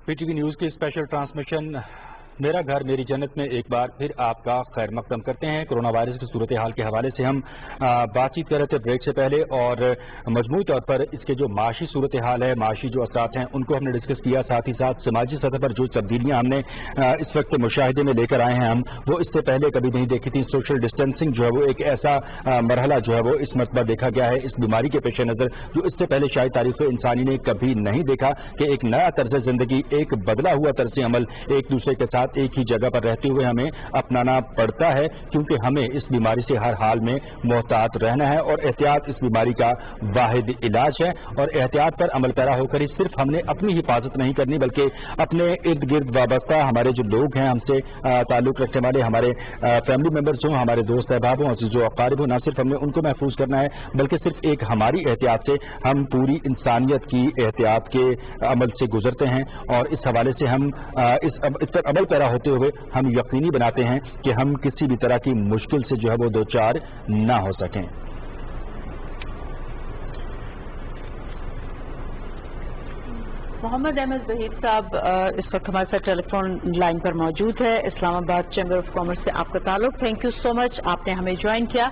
PTV news की special transmission मेरा घर मेरी जन्नत में एक बार फिर आपका खैर मकदम करते हैं। कोरोना वायरस की सूरत हाल के हवाले से हम बातचीत कर रहे थे ब्रेक से पहले, और मजमूई तौर पर इसके जो माशी सूरत हाल है, माशी जो असरात हैं, उनको हमने डिस्कस किया। साथ ही साथ समाजी सतह पर जो तब्दीलियां हमने इस वक्त मुशाहिदे में लेकर आए हैं हम, वो इससे पहले कभी नहीं देखी थी। सोशल डिस्टेंसिंग जो है वो एक ऐसा मरहला जो है वो इस मरतबा देखा गया है इस बीमारी के पेश नज़र, जो इससे पहले शायद तारीख इंसानी ने कभी नहीं देखा, कि एक नया तर्ज जिंदगी, एक बदला हुआ तर्ज अमल एक दूसरे के साथ एक ही जगह पर रहते हुए हमें अपनाना पड़ता है, क्योंकि हमें इस बीमारी से हर हाल में मोहतात रहना है। और एहतियात इस बीमारी का वाहिद इलाज है, और एहतियात पर अमल पैरा होकर ही सिर्फ हमने अपनी हिफाजत नहीं करनी, बल्कि अपने इर्द गिर्द वाबस्ता हमारे जो लोग हैं, हमसे ताल्लुक रखने वाले हमारे फैमिली मेंबर्स हों, हमारे दोस्त अहबाब हों, जो अकारिब हों, न सिर्फ हमने उनको महफूज करना है, बल्कि सिर्फ एक हमारी एहतियात से हम पूरी इंसानियत की एहतियात के अमल से गुजरते हैं। और इस हवाले से हम इस पर अमल पैरा होते हुए हम यकीनी बनाते हैं कि हम किसी भी तरह की मुश्किल से जो है वो दो चार ना हो सकें। मोहम्मद अहमद जहीर साहब इस वक्त हमारे साथ टेलीफोन लाइन पर मौजूद है। इस्लामाबाद चैम्बर ऑफ कॉमर्स से आपका ताल्लुक। थैंक यू सो मच, आपने हमें ज्वाइन किया।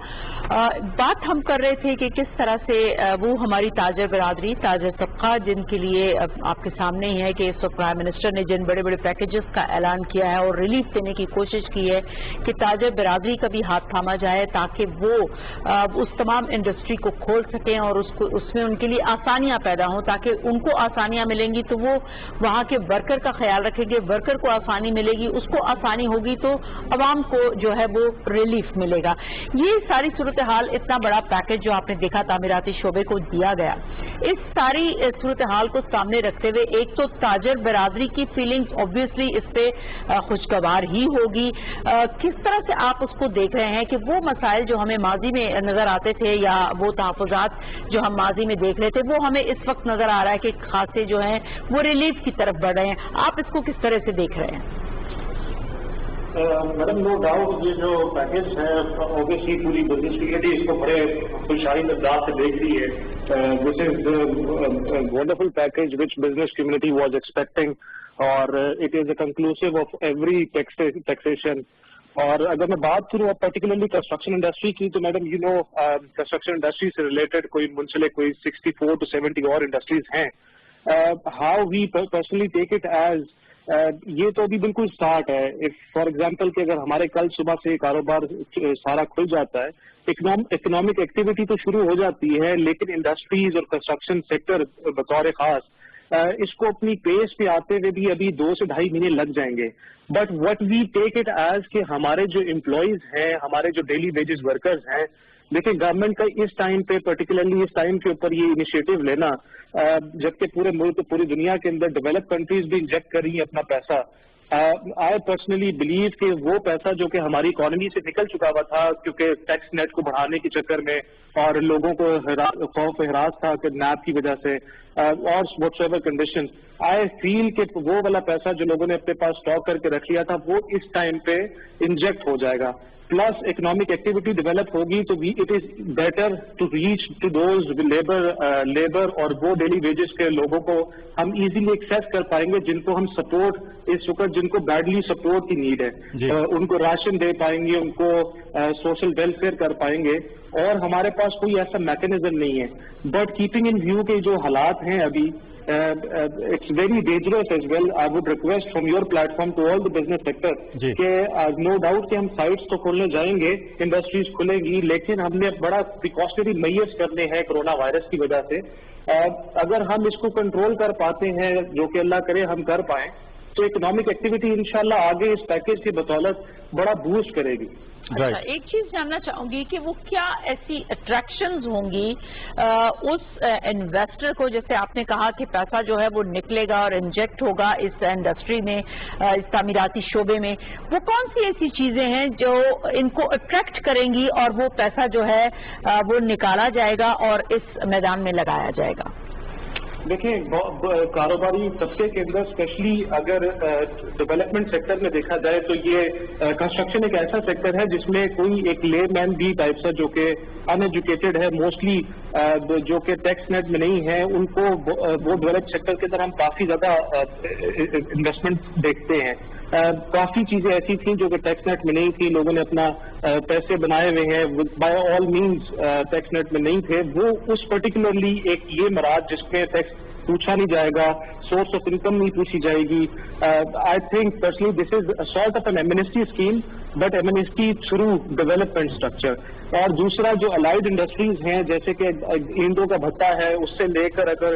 बात हम कर रहे थे कि किस तरह से वो हमारी ताजर बरादरी, ताजर तबका, जिनके लिए आपके सामने ही है कि इस वक्त प्राइम मिनिस्टर ने जिन बड़े बड़े पैकेजेस का ऐलान किया है और रिलीफ देने की कोशिश की है कि ताजर बरादरी का भी हाथ थामा जाए, ताकि वो उस तमाम इंडस्ट्री को खोल सकें और उसमें उनके लिए आसानियां पैदा हों, ताकि उनको आसानियां मिलेंगी तो वो वहां के वर्कर का ख्याल रखेंगे, वर्कर को आसानी मिलेगी, उसको आसानी होगी तो अवाम को जो है वो रिलीफ मिलेगा। ये सारी सूरत हाल, इतना बड़ा पैकेज जो आपने देखा तामीराती शोबे को दिया गया, इस सारी सूरत हाल को सामने रखते हुए एक तो ताजर बरादरी की फीलिंग्स ऑब्वियसली इस पे खुशगवार ही होगी। किस तरह से आप उसको देख रहे हैं कि वो मसाइल जो हमें माजी में नजर आते थे या वो तहफ़्फ़ुज़ात जो हम माजी में देख रहे थे, वो हमें इस वक्त नजर आ रहा है कि खासे जो है वो रिलीफ की तरफ बढ़ रहे हैं। आप इसको किस तरह से देख रहे हैं? मैडम, नो डाउट ये जो पैकेज है ऑब्वियसली पूरी बिजनेस कम्युनिटी इसको बड़े खुशहाली मिजाज से देख रही है। This is wonderful package which business community was expecting, और it is a conclusive of every taxation. और अगर मैं बात करूँ पर्टिकुलरली कंस्ट्रक्शन इंडस्ट्री की, तो madam you know construction industry से रिलेटेड कोई मुंसलिक कोई 64 to 70 और इंडस्ट्रीज हैं। How we personally take it as ये तो अभी बिल्कुल स्टार्ट है। इफ फॉर एग्जांपल कि अगर हमारे कल सुबह से कारोबार सारा खुल जाता है, इकोनॉमिक एक्टिविटी तो शुरू हो जाती है, लेकिन इंडस्ट्रीज और कंस्ट्रक्शन सेक्टर बतौर खास इसको अपनी पेस पे आते हुए भी अभी 2 से ढाई महीने लग जाएंगे। But what we take it as कि हमारे जो एम्प्लॉयज हैं, हमारे जो डेली वेजेस वर्कर्स हैं, देखिए गवर्नमेंट का इस टाइम पे पर्टिकुलरली इस टाइम के ऊपर ये इनिशिएटिव लेना, जबकि पूरे मुल्क पूरी दुनिया के अंदर डेवलप कंट्रीज भी इंजेक्ट कर रही है अपना पैसा, आई पर्सनली बिलीव कि वो पैसा जो कि हमारी इकोनॉमी से निकल चुका हुआ था क्योंकि टैक्स नेट को बढ़ाने के चक्कर में और लोगों को खौफ हिरास था कि नैब की वजह से और व्हाटएवर कंडीशन, आई फील कि वो वाला पैसा जो लोगों ने अपने पास स्टॉक करके रख लिया था वो इस टाइम पे इंजेक्ट हो जाएगा। प्लस इकोनॉमिक एक्टिविटी डेवलप होगी तो it is better to reach to those labour और वो डेली वेजेस के लोगों को हम इजीली एक्सेस कर पाएंगे, जिनको हम सपोर्ट इस वक्त जिनको बैडली सपोर्ट की नीड है, उनको राशन दे पाएंगे, उनको सोशल वेलफेयर कर पाएंगे। और हमारे पास कोई ऐसा मैकेनिज्म नहीं है। बट कीपिंग इन व्यू के जो हालात हैं अभी, it's very dangerous as well. I would request from your platform to all the business sector कि no doubt कि हम साइट्स तो खोलने जाएंगे, इंडस्ट्रीज खुलेंगी, लेकिन हमने बड़ा प्रिकॉशनरी मेजर्स करने हैं कोरोना वायरस की वजह से। अगर हम इसको कंट्रोल कर पाते हैं, जो कि अल्लाह करे हम कर पाएं, तो इकोनॉमिक एक्टिविटी इंशाल्लाह आगे इस पैकेज की बदौलत बड़ा बूस्ट करेगी। अच्छा, एक चीज जानना चाहूंगी कि वो क्या ऐसी अट्रैक्शंस होंगी उस इन्वेस्टर को, जैसे आपने कहा कि पैसा जो है वो निकलेगा और इंजेक्ट होगा इस इंडस्ट्री में, इस तामीराती शोबे में, वो कौन सी ऐसी चीजें हैं जो इनको अट्रैक्ट करेंगी और वो पैसा जो है वो निकाला जाएगा और इस मैदान में लगाया जाएगा? देखिए, कारोबारी तबके के अंदर स्पेशली अगर डेवलपमेंट सेक्टर में देखा जाए तो ये कंस्ट्रक्शन एक ऐसा सेक्टर है जिसमें कोई एक लेमैन भी टाइप से जो कि अनएजुकेटेड है, मोस्टली جو کہ ٹیکس نیٹ میں نہیں ہیں ان کو وہ ڈیولپ سیکٹر کے اندر ہم کافی زیادہ انویسٹمنٹ دیکھتے ہیں. کافی چیزیں ایسی تھیں جو کہ ٹیکس نیٹ میں نہیں تھی, لوگوں نے اپنا پیسے بنائے ہوئے ہیں by all means tax net میں نہیں تھے, وہ اس پرٹیکولرلی ایک یہ مراج جس میں ٹیکس پوچھا نہیں جائے گا, سورس آف انکم نہیں پوچھی جائے گی. I think personally this is sort of an amnesty scheme, but amnesty through development structure. اور دوسرا جو الائڈ انڈسٹریز ہیں جیسے کہ اینٹوں کا بھٹا ہے, اس سے لے کر اگر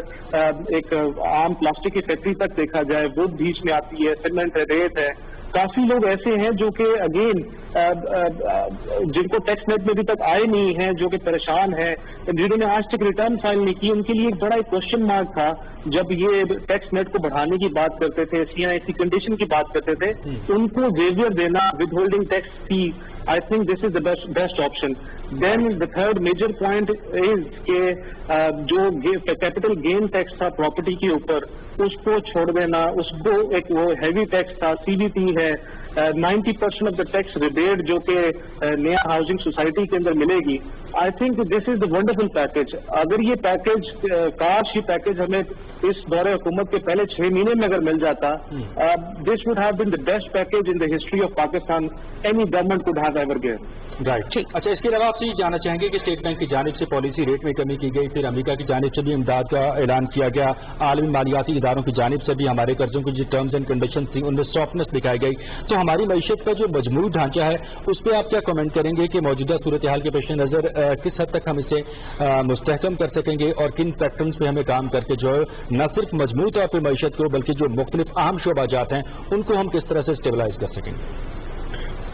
ایک عام پلاسٹک کی فیکٹری تک دیکھا جائے, ووڈ بیچ میں آتی ہے, سیمنٹ ہے, ریت ہے. کافی لوگ ایسے ہیں جو کہ اگین جن کو ٹیکس نیٹ میں ابھی تک آئے نہیں ہیں, جو کہ پریشان ہیں, جنہوں نے آج تک ریٹرن فائل نہیں کی, ان کے لیے ایک بڑا کوشچن مارک تھا جب یہ ٹیکس نیٹ کو بڑھانے کی بات کرتے تھے, CNIC کنڈیشن کی بات کرتے تھے, ان کو ویویئر دینا ود ہولڈنگ ٹیکس فی. I think this is the best option. Then the third major point is کہ جو capital gain tax تھا property کے اوپر, اس کو چھوڑ دینا, اس کو ایک وہ heavy tax تھا, CBT ہے, 90% of the tax rebate جو کہ نیا ہاؤسنگ سوسائٹی کے اندر ملے گی. I think this is the wonderful package. اگر یہ پیکج, کاش یہ پیکج ہمیں اس دور حکومت کے پہلے 6 مہینے میں اگر مل جاتا, this would have been the best package in the history of Pakistan any government could have ever given. Right. اچھا, اس کے علاوہ آپ سے یہ جاننا چاہیں گے کہ اسٹیٹ بینک کی جانب سے پالیسی ریٹ میں کمی کی گئی, پھر امریکہ کی جانب سے بھی امداد کا اعلان کیا گیا, عالمی مالیاتی اداروں کی جانب سے بھی ہمارے قرضوں کی جو ٹرمز اینڈ کنڈیشن تھیں ان میں سافٹنس دکھائی گئی. تو ہماری معیشت کا جو مجموعی ڈھانچہ ہے اس پہ آپ کیا کمنٹ کریں گے کہ موجودہ صورتحال کے پیش نظر کس حد تک ہم اسے مستحکم کر سکیں گے, اور کن پیٹرنز پہ ہمیں کام کر کے جو نہ صرف مجموعی طور پہ معیشت کو بلکہ جو مختلف اہم شعبہ جات ہیں ان کو ہم کس طرح سے اسٹیبلائز کر سکیں گے؟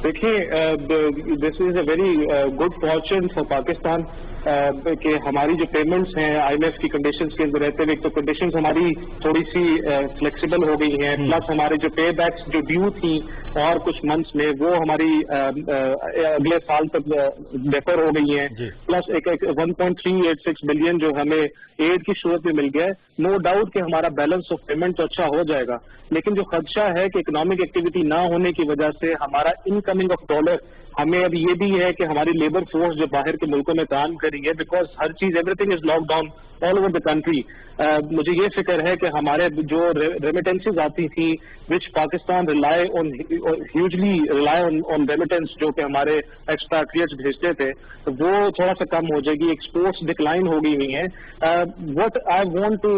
دیکھیے, this is a very good fortune for Pakistan کہ ہماری جو پیمنٹس ہیں IMF کی کنڈیشنز کے اندر رہتے ہوئے, تو کنڈیشنز ہماری تھوڑی سی فلیکسیبل ہو گئی ہیں, پلس ہمارے جو پے بیکس جو ڈیو تھیں اور کچھ منتھس میں وہ ہماری اگلے سال تک ڈیفر ہو گئی ہیں, پلس ایک 1.386 بلین جو ہمیں ایڈ کی صورت میں مل گیا ہے. نو ڈاؤٹ کہ ہمارا بیلنس آف پیمنٹ تو اچھا ہو جائے گا, لیکن جو خدشہ ہے کہ اکنامک ایکٹیویٹی نہ ہونے کی وجہ سے ہمارا انکمنگ آف ڈالر, ہمیں اب یہ بھی ہے کہ ہماری لیبر فورس جو باہر کے ملکوں میں کام کر رہی ہے, بیکاز ہر چیز every thing is lock down all over the country. مجھے یہ فکر ہے کہ ہمارے جو ریمیٹنسز آتی تھیں which Pakistan hugely rely on remittance جو کہ ہمارے ایکسپیٹریٹس بھیجتے تھے, وہ تھوڑا سا کم ہو جائے گی, ایکسپورٹس ڈکلائن ہو گئی ہوئی ہیں. What I want to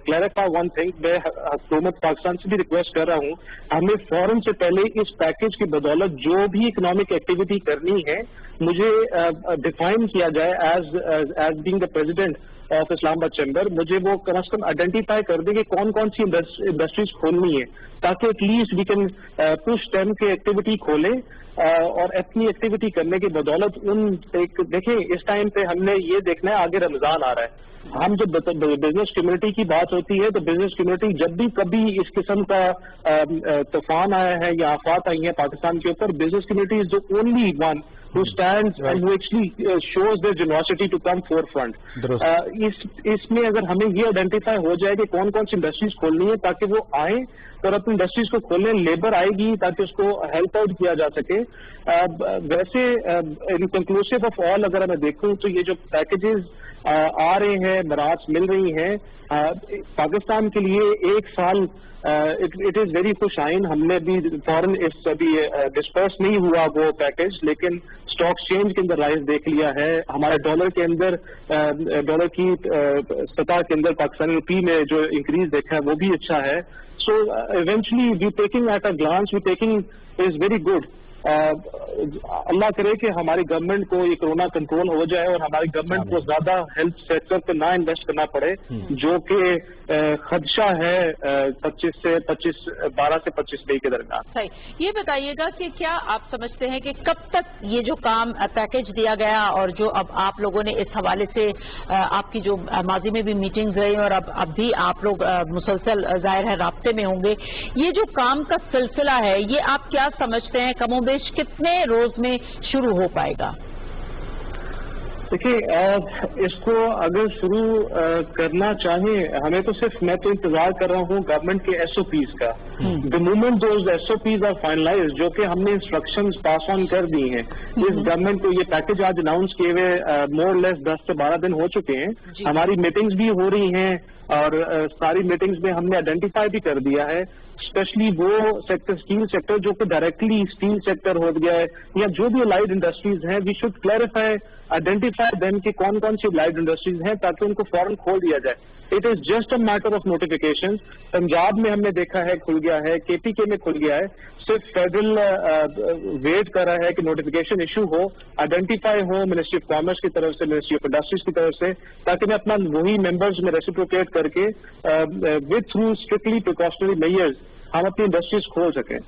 clarify one thing, میں حکومت پاکستان سے بھی ریکویسٹ کر رہا ہوں, ہمیں فوراً سے پہلے اس پیکج کی بدولت جو بھی اکنامک ایکٹیویٹی کرنی ہے مجھے ڈیفائن کیا جائے as being the president of Islamabad chamber. مجھے وہ کم از کم آئیڈینٹیفائی کر دیں کہ کون کون سی انڈسٹریز کھولنی ہے, تاکہ at least we can push team کے ایکٹیویٹی کھولیں, اور اپنی ایکٹیویٹی کرنے کی بدولت دیکھیں اس ٹائم پہ ہم نے یہ دیکھنا ہے, آگے رمضان آ رہا ہے, ہم جب بزنس کمیونٹی کی بات ہوتی ہے تو بزنس کمیونٹی جب بھی کبھی اس قسم کا طوفان آیا ہے یا آفات آئی ہیں پاکستان کے اوپر, business community is the only one who stands and who actually shows their generosity to come forefront. اس میں اگر ہمیں یہ آئیڈینٹیفائی ہو جائے کہ کون کون سی انڈسٹریز کھولنی ہے تاکہ وہ آئیں اور اپنی انڈسٹریز کو کھولیں, لیبر آئے گی تاکہ اس کو ہیلپ آؤٹ کیا جا سکے. ویسے ان کنکلوسیو آف آل اگر میں دیکھوں تو یہ جو پیکیجز آ رہے ہیں, برآمد مل رہی ہیں, پاکستان کے لیے ایک سال اٹ از ویری خوش آئین. ہم نے بھی فوراً اس ابھی ڈسپرس نہیں ہوا وہ پیکج, لیکن اسٹاک ایکسچینج کے اندر رائز دیکھ لیا ہے, ہمارے ڈالر کے اندر ڈالر کی سطح کے اندر پاکستانی روپی میں جو انکریز دیکھا ہے وہ بھی اچھا ہے. So eventually we taking at a glance, we taking is very good. اللہ کرے کہ ہماری گورنمنٹ کو یہ کورونا کنٹرول ہو جائے اور ہماری گورنمنٹ کو زیادہ ہیلتھ سیکٹر پہ نہ انویسٹ کرنا پڑے, جو کہ خدشہ ہے 12 سے 25 مئی کے درمیان. صحیح. یہ بتائیے گا کہ کیا آپ سمجھتے ہیں کہ کب تک یہ جو کام پیکج دیا گیا اور جو اب آپ لوگوں نے اس حوالے سے آپ کی جو ماضی میں بھی میٹنگز رہی اور اب بھی آپ لوگ مسلسل ظاہر ہے رابطے میں ہوں گے, یہ جو کام کا سلسلہ ہے یہ آپ کیا سمجھتے ہیں کم و بیش کتنے روز میں شروع ہو پائے گا؟ देखिए, इसको अगर शुरू करना चाहें, हमें तो सिर्फ, मैं तो इंतजार कर रहा हूँ गवर्नमेंट के SOPs का। The moment those SOPs are finalize, जो कि हमने इंस्ट्रक्शंस पास ऑन कर दी हैं इस गवर्नमेंट को, ये पैकेज आज अनाउंस किए हुए मोर लेस 10 से 12 दिन हो चुके हैं। हमारी मीटिंग्स भी हो रही हैं और सारी मीटिंग्स में हमने आइडेंटिफाई भी कर दिया है, स्पेशली वो सेक्टर, स्टील सेक्टर, जो कि डायरेक्टली स्टील सेक्टर हो गया है, या जो भी अलाइड इंडस्ट्रीज हैं, we should clarify, identify them कि कौन कौन सी अलाइड इंडस्ट्रीज हैं, ताकि उनको फौरन खोल दिया जाए। It is just a matter of notification. Punjab में हमने देखा है खुल गया है, KPK में खुल गया है, सिर्फ फेडरल वेट कर रहा है कि नोटिफिकेशन इशू हो, आइडेंटिफाई हो मिनिस्ट्री ऑफ कॉमर्स की तरफ से, मिनिस्ट्री ऑफ इंडस्ट्रीज की तरफ से, ताकि मैं अपना वही मेंबर्स में रेसिप्रोकेट करके with through strictly precautionary measures हम अपनी इंडस्ट्रीज खोल सकें।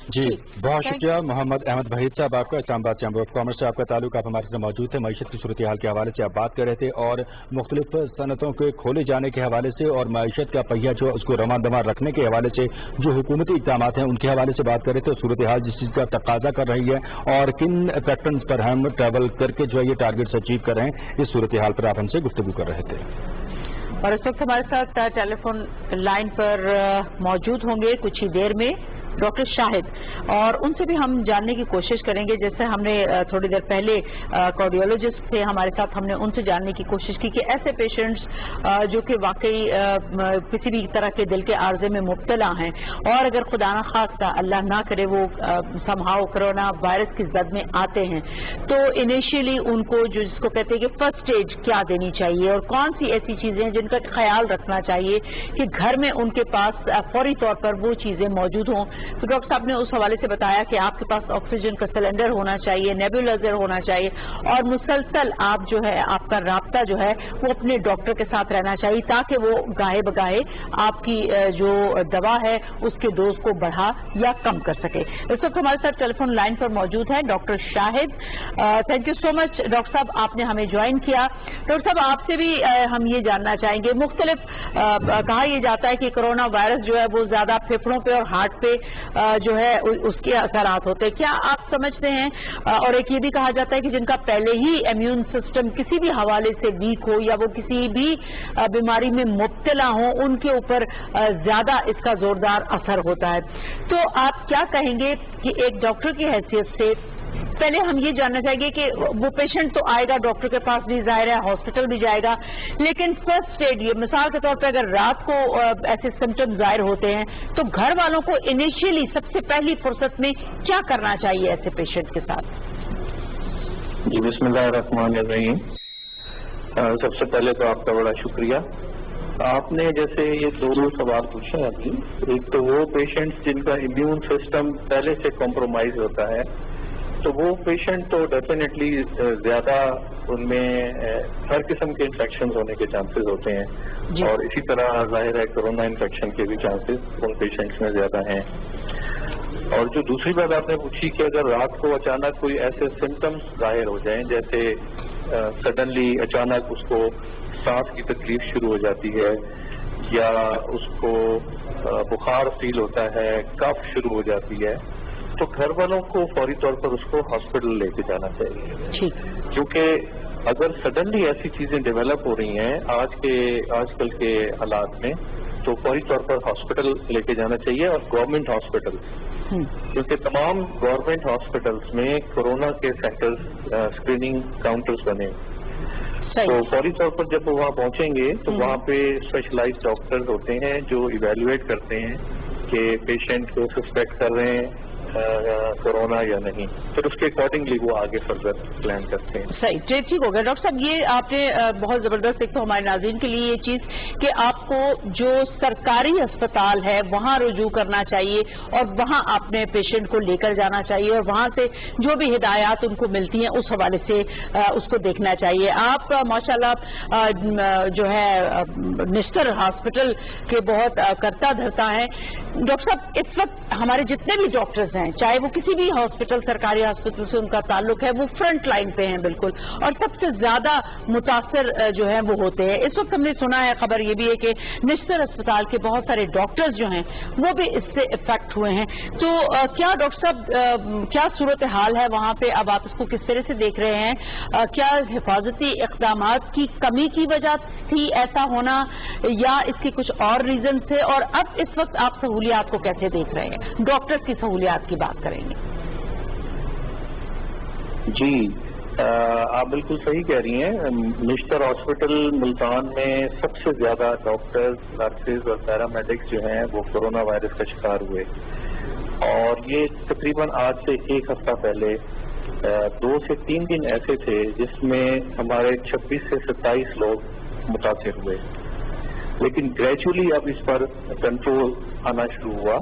जी, बहुत शुक्रिया मोहम्मद अहमद वहीद साहब आपका, इस्लामाबाद चैम्बर ऑफ कॉमर्स से आपका ताल्लुक, आप हमारे साथ मौजूद थे। मईशत की सूरत हाल के हवाले से आप बात कर रहे थे और मुख्तलिफ सनतों के खोले जाने के हवाले से और मईशत का पहिया जो उसको रवान दमार रखने के हवाले से जो हुकूमती इक़दाम हैं उनके हवाले से बात कर रहे थे। सूरत हाल जिस चीज़ का तकाजा कर रही है और किन पैटर्न पर हम ट्रैवल करके जो है ये टारगेट्स अचीव कर रहे हैं, इस सूरत हाल पर आप हमसे गुफ्तगू कर रहे थे। और इस वक्त हमारे साथ टेलीफोन लाइन पर मौजूद होंगे कुछ ही देर में डॉक्टर शाहिद, और उनसे भी हम जानने की कोशिश करेंगे, जैसे हमने थोड़ी देर पहले कार्डियोलॉजिस्ट थे हमारे साथ, हमने उनसे जानने की कोशिश की कि ऐसे पेशेंट्स जो कि वाकई किसी भी तरह के दिल के आर्जे में मुब्तला हैं और अगर खुदा न खास्ता अल्लाह ना करे वो समहाउ कोरोना वायरस की जद में आते हैं, तो इनिशियली उनको जो जिसको कहते हैं कि फर्स्ट स्टेज क्या देनी चाहिए और कौन सी ऐसी चीज़ें जिनका ख्याल रखना चाहिए कि घर में उनके पास फौरी तौर पर वो चीज़ें मौजूद हों। तो डॉक्टर साहब ने उस हवाले से बताया कि आपके पास ऑक्सीजन का सिलेंडर होना चाहिए, नेबुलाइजर होना चाहिए और मुसलसल आप जो है आपका राब्ता जो है वो अपने डॉक्टर के साथ रहना चाहिए, ताकि वो गाहे बगाहे आपकी जो दवा है उसके डोज को बढ़ा या कम कर सके। इस वक्त हमारे साथ टेलीफोन लाइन पर मौजूद है doctor Shahid. Thank you so much doctor साहब, आपने हमें ज्वाइन किया। डॉक्टर साहब, आपसे भी हम ये जानना चाहेंगे, मुख्तलिफ कहा यह जाता है कि कोरोना वायरस जो है वो ज्यादा फेफड़ों पे और हार्ट पे जो है उसके असरात होते हैं, क्या आप समझते हैं? और एक ये भी कहा जाता है कि जिनका पहले ही इम्यून सिस्टम किसी भी हवाले से वीक हो या वो किसी भी बीमारी में मुब्तला हो, उनके ऊपर ज्यादा इसका जोरदार असर होता है। तो आप क्या कहेंगे कि एक डॉक्टर की हैसियत से पहले हम ये जानना चाहेंगे कि वो पेशेंट तो आएगा डॉक्टर के पास भी, जाहिर है हॉस्पिटल भी जाएगा, लेकिन फर्स्ट स्टेज ये मिसाल के तौर पे अगर रात को ऐसे सिम्टम्स जाहिर होते हैं तो घर वालों को इनिशियली सबसे पहली फुर्सत में क्या करना चाहिए ऐसे पेशेंट के साथ? जी, बिस्मिल्लाहिर्रहमानिर्रहीम। सबसे पहले तो आपका बड़ा शुक्रिया। आपने जैसे ये दो सवाल पूछे हैं अभी, एक तो वो पेशेंट्स जिनका इम्यून सिस्टम पहले से कॉम्प्रोमाइज होता है, तो वो पेशेंट तो डेफिनेटली ज्यादा उनमें हर किस्म के इन्फेक्शन होने के चांसेस होते हैं और इसी तरह जाहिर है कोरोना इन्फेक्शन के भी चांसेस उन पेशेंट्स में ज्यादा हैं। और जो दूसरी बात आपने पूछी कि अगर रात को अचानक कोई ऐसे सिम्टम्स जाहिर हो जाएं, जैसे सडनली अचानक उसको सांस की तकलीफ शुरू हो जाती है या उसको बुखार फील होता है, कफ शुरू हो जाती है, तो घर वालों को फौरी तौर पर उसको हॉस्पिटल लेके जाना चाहिए, क्योंकि अगर सडनली ऐसी चीजें डेवलप हो रही हैं आजकल के हालात में, तो फौरी तौर पर हॉस्पिटल लेके जाना चाहिए और गवर्नमेंट हॉस्पिटल, क्योंकि तमाम गवर्नमेंट हॉस्पिटल्स में कोरोना के सेंटर्स स्क्रीनिंग काउंटर्स बने, तो फौरी तौर पर जब वो वहाँ पहुंचेंगे तो वहाँ पे स्पेशलाइज्ड डॉक्टर्स होते हैं जो इवेल्युएट करते हैं कि पेशेंट को सस्पेक्ट कर रहे हैं कोरोना या नहीं, फिर उसके अकॉर्डिंगली वो आगे फर्दर प्लान करते हैं। सही, ठीक हो गया। डॉक्टर साहब, ये आपने बहुत जबरदस्त एक तो हमारे नाज़रीन के लिए ये चीज कि आपको जो सरकारी अस्पताल है वहाँ रुजू करना चाहिए और वहाँ अपने पेशेंट को लेकर जाना चाहिए और वहाँ से जो भी हिदायत उनको मिलती हैं उस हवाले से उसको देखना चाहिए। आप माशाल्लाह जो है निस्टर हॉस्पिटल के बहुत करता धरता है। डॉक्टर साहब, इस वक्त हमारे जितने भी डॉक्टर्स हैं हैं, चाहे वो किसी भी हॉस्पिटल, सरकारी हॉस्पिटल से उनका ताल्लुक है, वो फ्रंट लाइन पे हैं बिल्कुल, और सबसे ज्यादा मुतासर जो है वो होते हैं। इस वक्त हमने सुना है, खबर ये भी है कि निश्तर अस्पताल के बहुत सारे डॉक्टर्स जो हैं वो भी इससे इफेक्ट हुए हैं। तो क्या डॉक्टर साहब, क्या सूरत हाल है वहाँ पे? अब आप इसको किस तरह से देख रहे हैं? क्या हिफाजती इक़दामात की कमी की वजह थी ऐसा होना, या इसके कुछ और रीजन थे? और अब इस वक्त आप सहूलियात को कैसे देख रहे हैं? डॉक्टर्स की सहूलियात की बात करेंगे। जी, आप बिल्कुल सही कह रही हैं। निश्तर हॉस्पिटल मुल्तान में सबसे ज्यादा डॉक्टर्स, नर्सेज और पैरामेडिक्स जो हैं वो कोरोना वायरस का शिकार हुए, और ये तकरीबन आज से एक हफ्ता पहले 2 से 3 दिन ऐसे थे जिसमें हमारे 26 से 27 लोग मुतासिर हुए। लेकिन ग्रेजुअली अब इस पर कंट्रोल आना शुरू हुआ,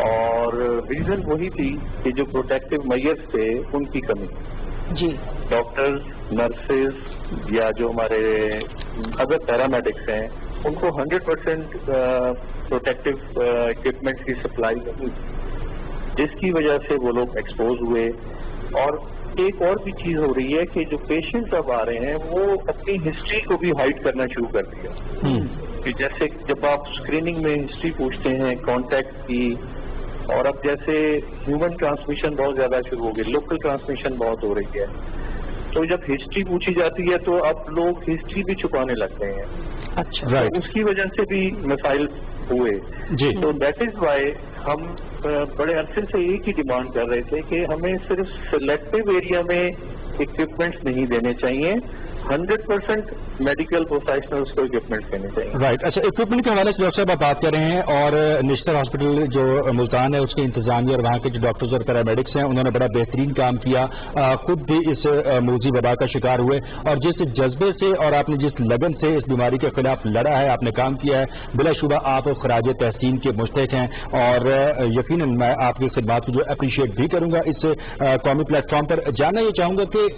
और रीजन वही थी कि जो प्रोटेक्टिव मेजर्स थे उनकी कमी। जी, डॉक्टर्स, नर्सेज या जो हमारे अदर पैरामेडिक्स हैं उनको 100% प्रोटेक्टिव इक्विपमेंट की सप्लाई नहीं, जिसकी वजह से वो लोग एक्सपोज हुए। और एक और भी चीज हो रही है कि जो पेशेंट्स अब आ रहे हैं वो अपनी हिस्ट्री को भी हाइड करना शुरू कर दिया। कि जैसे जब आप स्क्रीनिंग में हिस्ट्री पूछते हैं कॉन्टैक्ट की, और अब जैसे ह्यूमन ट्रांसमिशन बहुत ज्यादा शुरू हो गई, लोकल ट्रांसमिशन बहुत हो रही है, तो जब हिस्ट्री पूछी जाती है तो अब लोग हिस्ट्री भी छुपाने लग गए हैं। अच्छा, तो उसकी वजह से भी मसाइल हुए। जी, तो दैट इज वाई हम बड़े अरसे से एक ही डिमांड कर रहे थे कि हमें सिर्फ सिलेक्टिव एरिया में इक्विपमेंट्स नहीं देने चाहिए, 100% मेडिकल प्रोफेशनल्स को इक्विपमेंट्स देने चाहिए। राइट। अच्छा, इक्विपमेंट के हवाले से डॉक्टर साहब आप बात कर रहे हैं, और निश्तर हॉस्पिटल जो मुल्तान है उसके इंतजामिया और वहाँ के जो डॉक्टर्स और पैरामेडिक्स हैं उन्होंने बड़ा बेहतरीन काम किया, खुद भी इस मूजी वबा का शिकार हुए, और जिस जज्बे से और आपने जिस लगन से इस बीमारी के खिलाफ लड़ा है, आपने काम किया है, बिलाशुबा आप खराज तहसीन के मुस्तहिक हैं, और यकीनन मैं आपकी खिदमात को जो अप्रिशिएट भी करूंगा इस कौमी प्लेटफॉर्म पर। जानना ये चाहूंगा कि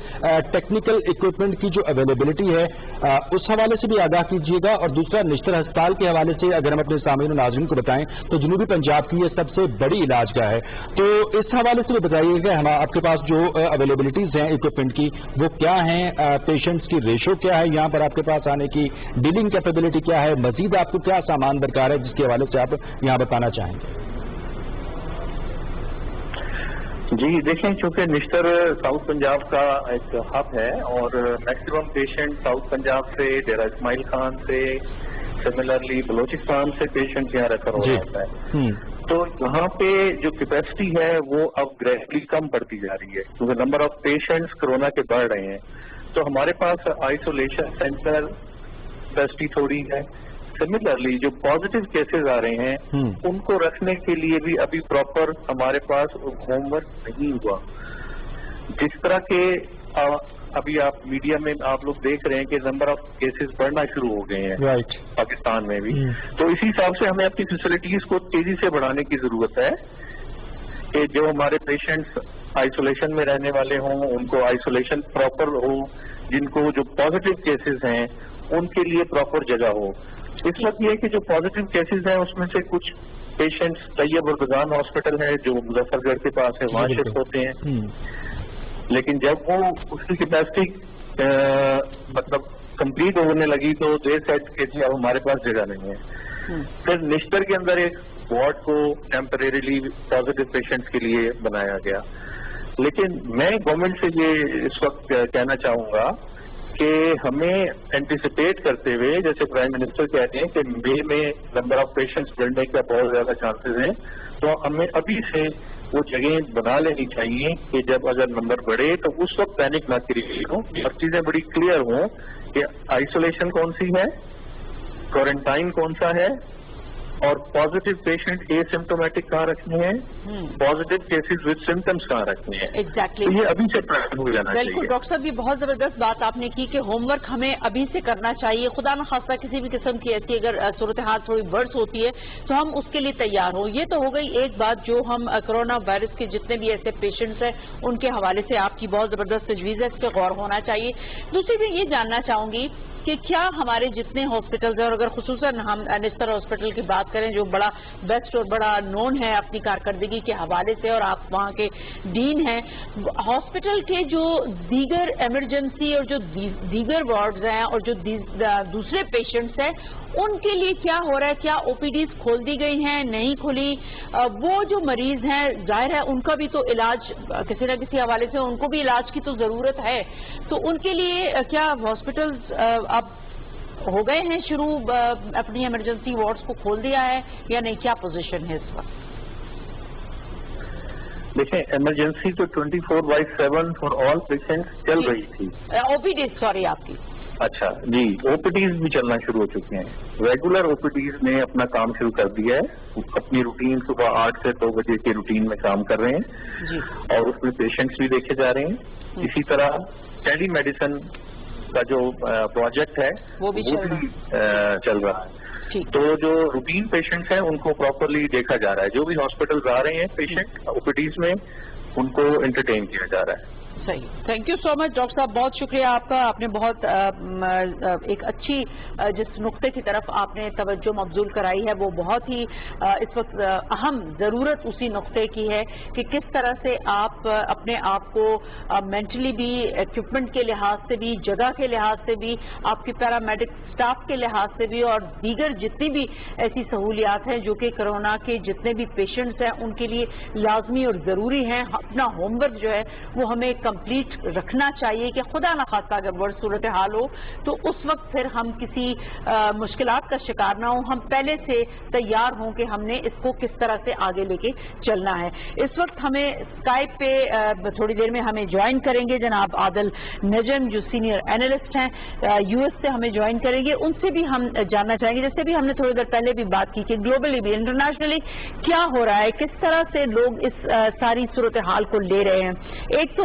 टेक्निकल इक्विपमेंट की जो अवेलेबिलिटी है उस हवाले से भी आगाह कीजिएगा, और दूसरा निश्तर अस्पताल के हवाले से अगर हम अपने सामीन और नाज़रीन को बताएं तो जनूबी पंजाब की ये सबसे बड़ी इलाज का है, तो इस हवाले से भी बताइएगा हम आपके पास जो अवेलेबिलिटीज हैं इक्विपमेंट की वो क्या हैं, पेशेंट्स की रेशो क्या है यहाँ पर आपके पास आने की, डीलिंग कैपेबिलिटी क्या है, मजीद आपको क्या सामान दरकार है जिसके हवाले से आप यहाँ बताना चाहेंगे? जी देखें, चूंकि निश्तर साउथ पंजाब का एक हब है और मैक्सिमम पेशेंट साउथ पंजाब से, डेरा इस्माइल खान से, सिमिलरली बलोचिस्तान से पेशेंट यहाँ रेफर हो जाता है, तो यहाँ पे जो कैपेसिटी है वो अब ग्रेजुअली कम बढ़ती जा रही है क्योंकि नंबर ऑफ पेशेंट्स कोरोना के बढ़ रहे हैं। तो हमारे पास आइसोलेशन सेंटर कैपेसिटी थोड़ी है। सिमिलरली जो पॉजिटिव केसेस आ रहे हैं उनको रखने के लिए भी अभी प्रॉपर हमारे पास होमवर्क नहीं हुआ। जिस तरह के अभी आप मीडिया में आप लोग देख रहे हैं कि नंबर ऑफ केसेस बढ़ना शुरू हो गए हैं राइट पाकिस्तान में भी, तो इसी हिसाब से हमें अपनी फैसिलिटीज को तेजी से बढ़ाने की जरूरत है कि जो हमारे पेशेंट्स आइसोलेशन में रहने वाले हों उनको आइसोलेशन प्रॉपर हो, जिनको जो पॉजिटिव केसेस हैं उनके लिए प्रॉपर जगह हो। इस वक्त ये कि जो पॉजिटिव केसेस हैं उसमें से कुछ पेशेंट्स तैयब और बगान हॉस्पिटल है जो मुजफ्फरगढ़ के पास है, वहां शिफ्ट होते हैं, लेकिन जब वो उसकी कैपेसिटी मतलब कंप्लीट होने लगी तो देर सेट के अब हमारे पास जगह नहीं है। फिर निश्तर के अंदर एक वार्ड को टेम्परेरीली पॉजिटिव पेशेंट्स के लिए बनाया गया। लेकिन मैं गवर्नमेंट से ये इस वक्त कहना चाहूंगा कि हमें एंटिसिपेट करते हुए, जैसे प्राइम मिनिस्टर कहते हैं कि मई में नंबर ऑफ पेशेंट्स बढ़ने का बहुत ज्यादा चांसेस हैं, तो हमें अभी से वो जगह बना लेनी चाहिए कि जब अगर नंबर बढ़े तो उस वक्त पैनिक ना क्रिएट हो और चीजें बड़ी क्लियर हों कि आइसोलेशन कौन सी है, क्वारंटाइन कौन सा है, और पॉजिटिव पेशेंट एसिम्प्टोमेटिक कहाँ रखने हैं, पॉजिटिव केसेस विद सिम्टम्स कहाँ रखने हैं। एग्जैक्टली, तो ये अभी से प्लान हो जाना चाहिए। बिल्कुल डॉक्टर साहब, ये बहुत जबरदस्त बात आपने की कि होमवर्क हमें अभी से करना चाहिए। खुदा न खास्ता किसी भी किस्म की ऐसी अगर सूरत हाल थोड़ी वर्स होती है तो हम उसके लिए तैयार हों। ये तो हो गई एक बात जो हम कोरोना वायरस के जितने भी ऐसे पेशेंट्स हैं उनके हवाले से आपकी बहुत जबरदस्त तजवीज़ है, इस पर गौर होना चाहिए। दूसरी मैं ये जानना चाहूंगी کہ کیا ہمارے جتنے ہاسپٹلز ہیں، اور اگر خصوصاً ہم نشتر ہاسپٹل کی بات کریں جو بڑا بیسٹ اور بڑا نون ہے اپنی کارکردگی کے حوالے سے، اور آپ وہاں کے ڈین ہیں، ہاسپٹل کے جو دیگر ایمرجنسی اور جو دیگر وارڈز ہیں اور جو دوسرے پیشنٹس ہیں ان کے لیے کیا ہو رہا ہے؟ کیا او پی ڈیز کھول دی گئی ہیں، نہیں کھلی؟ وہ جو مریض ہیں ظاہر ہے ان کا بھی تو علاج کسی نہ کسی حوالے سے، ان کو بھی علاج کی تو ضرورت ہے، تو ان کے لیے کیا ہاسپٹلز اب ہو گئے ہیں شروع اپنی ایمرجنسی وارڈز کو کھول دیا ہے یا نہیں؟ کیا پوزیشن ہے اس وقت؟ دیکھیں ایمرجنسی تو 24/7 فار آل پیشنٹس چل رہی تھی. او پی ڈیز سوری آپ کی. اچھا جی، او پی ڈیز بھی چلنا شروع ہو چکے ہیں. ریگولر او پی ڈیز نے اپنا کام شروع کر دیا ہے، اپنی روٹین صبح 8 سے 2 بجے کے روٹین میں کام کر رہے ہیں جی. اور اس میں پیشنٹس بھی دیکھے جا رہے ہیں. اسی طرح ٹیلی میڈیسن کا جو پروجیکٹ ہے وہ بھی چل رہا ہے. تو جو روٹین پیشنٹس ہیں ان کو پراپرلی دیکھا جا رہا ہے. جو بھی ہاسپٹل آ رہے ہیں پیشنٹ او پی ڈیز میں ان کو انٹرٹین کیا جا رہا ہے. صحیح. Thank you so much doctor صاحب، بہت شکریہ آپ کا. آپ نے بہت ایک اچھی جس نقطے کی طرف آپ نے توجہ مبذول کرائی ہے وہ بہت ہی اس وقت اہم ضرورت اسی نقطے کی ہے کہ کس طرح سے آپ اپنے آپ کو مینٹلی بھی، ایکوپمنٹ کے لحاظ سے بھی، جگہ کے لحاظ سے بھی، آپ کی پیرامیڈک اسٹاف کے لحاظ سے بھی اور دیگر جتنی بھی ایسی سہولیات ہیں جو کہ کرونا کے جتنے بھی پیشنٹس ہیں ان کے لیے لازمی اور ضروری ہیں، اپنا ہوم ورک جو ہے وہ ہمیں کمپلیٹ رکھنا چاہیے کہ خدا نخواستہ اگر ورڈ صورتحال ہو تو اس وقت پھر ہم کسی مشکلات کا شکار نہ ہوں، ہم پہلے سے تیار ہوں کہ ہم نے اس کو کس طرح سے آگے لے کے چلنا ہے. اس وقت ہمیں اسکائپ پہ تھوڑی دیر میں ہمیں جوائن کریں گے جناب عادل نجم جو سینئر اینالسٹ ہیں یو ایس سے ہمیں جوائن کریں گے. ان سے بھی ہم جاننا چاہیں گے، جیسے بھی ہم نے تھوڑی دیر پہلے بھی بات کی کہ گلوبلی بھی انٹرنیشنلی کیا ہو رہا ہے، کس طرح سے لوگ اس ساری صورتحال کو لے رہے ہیں. ایک تو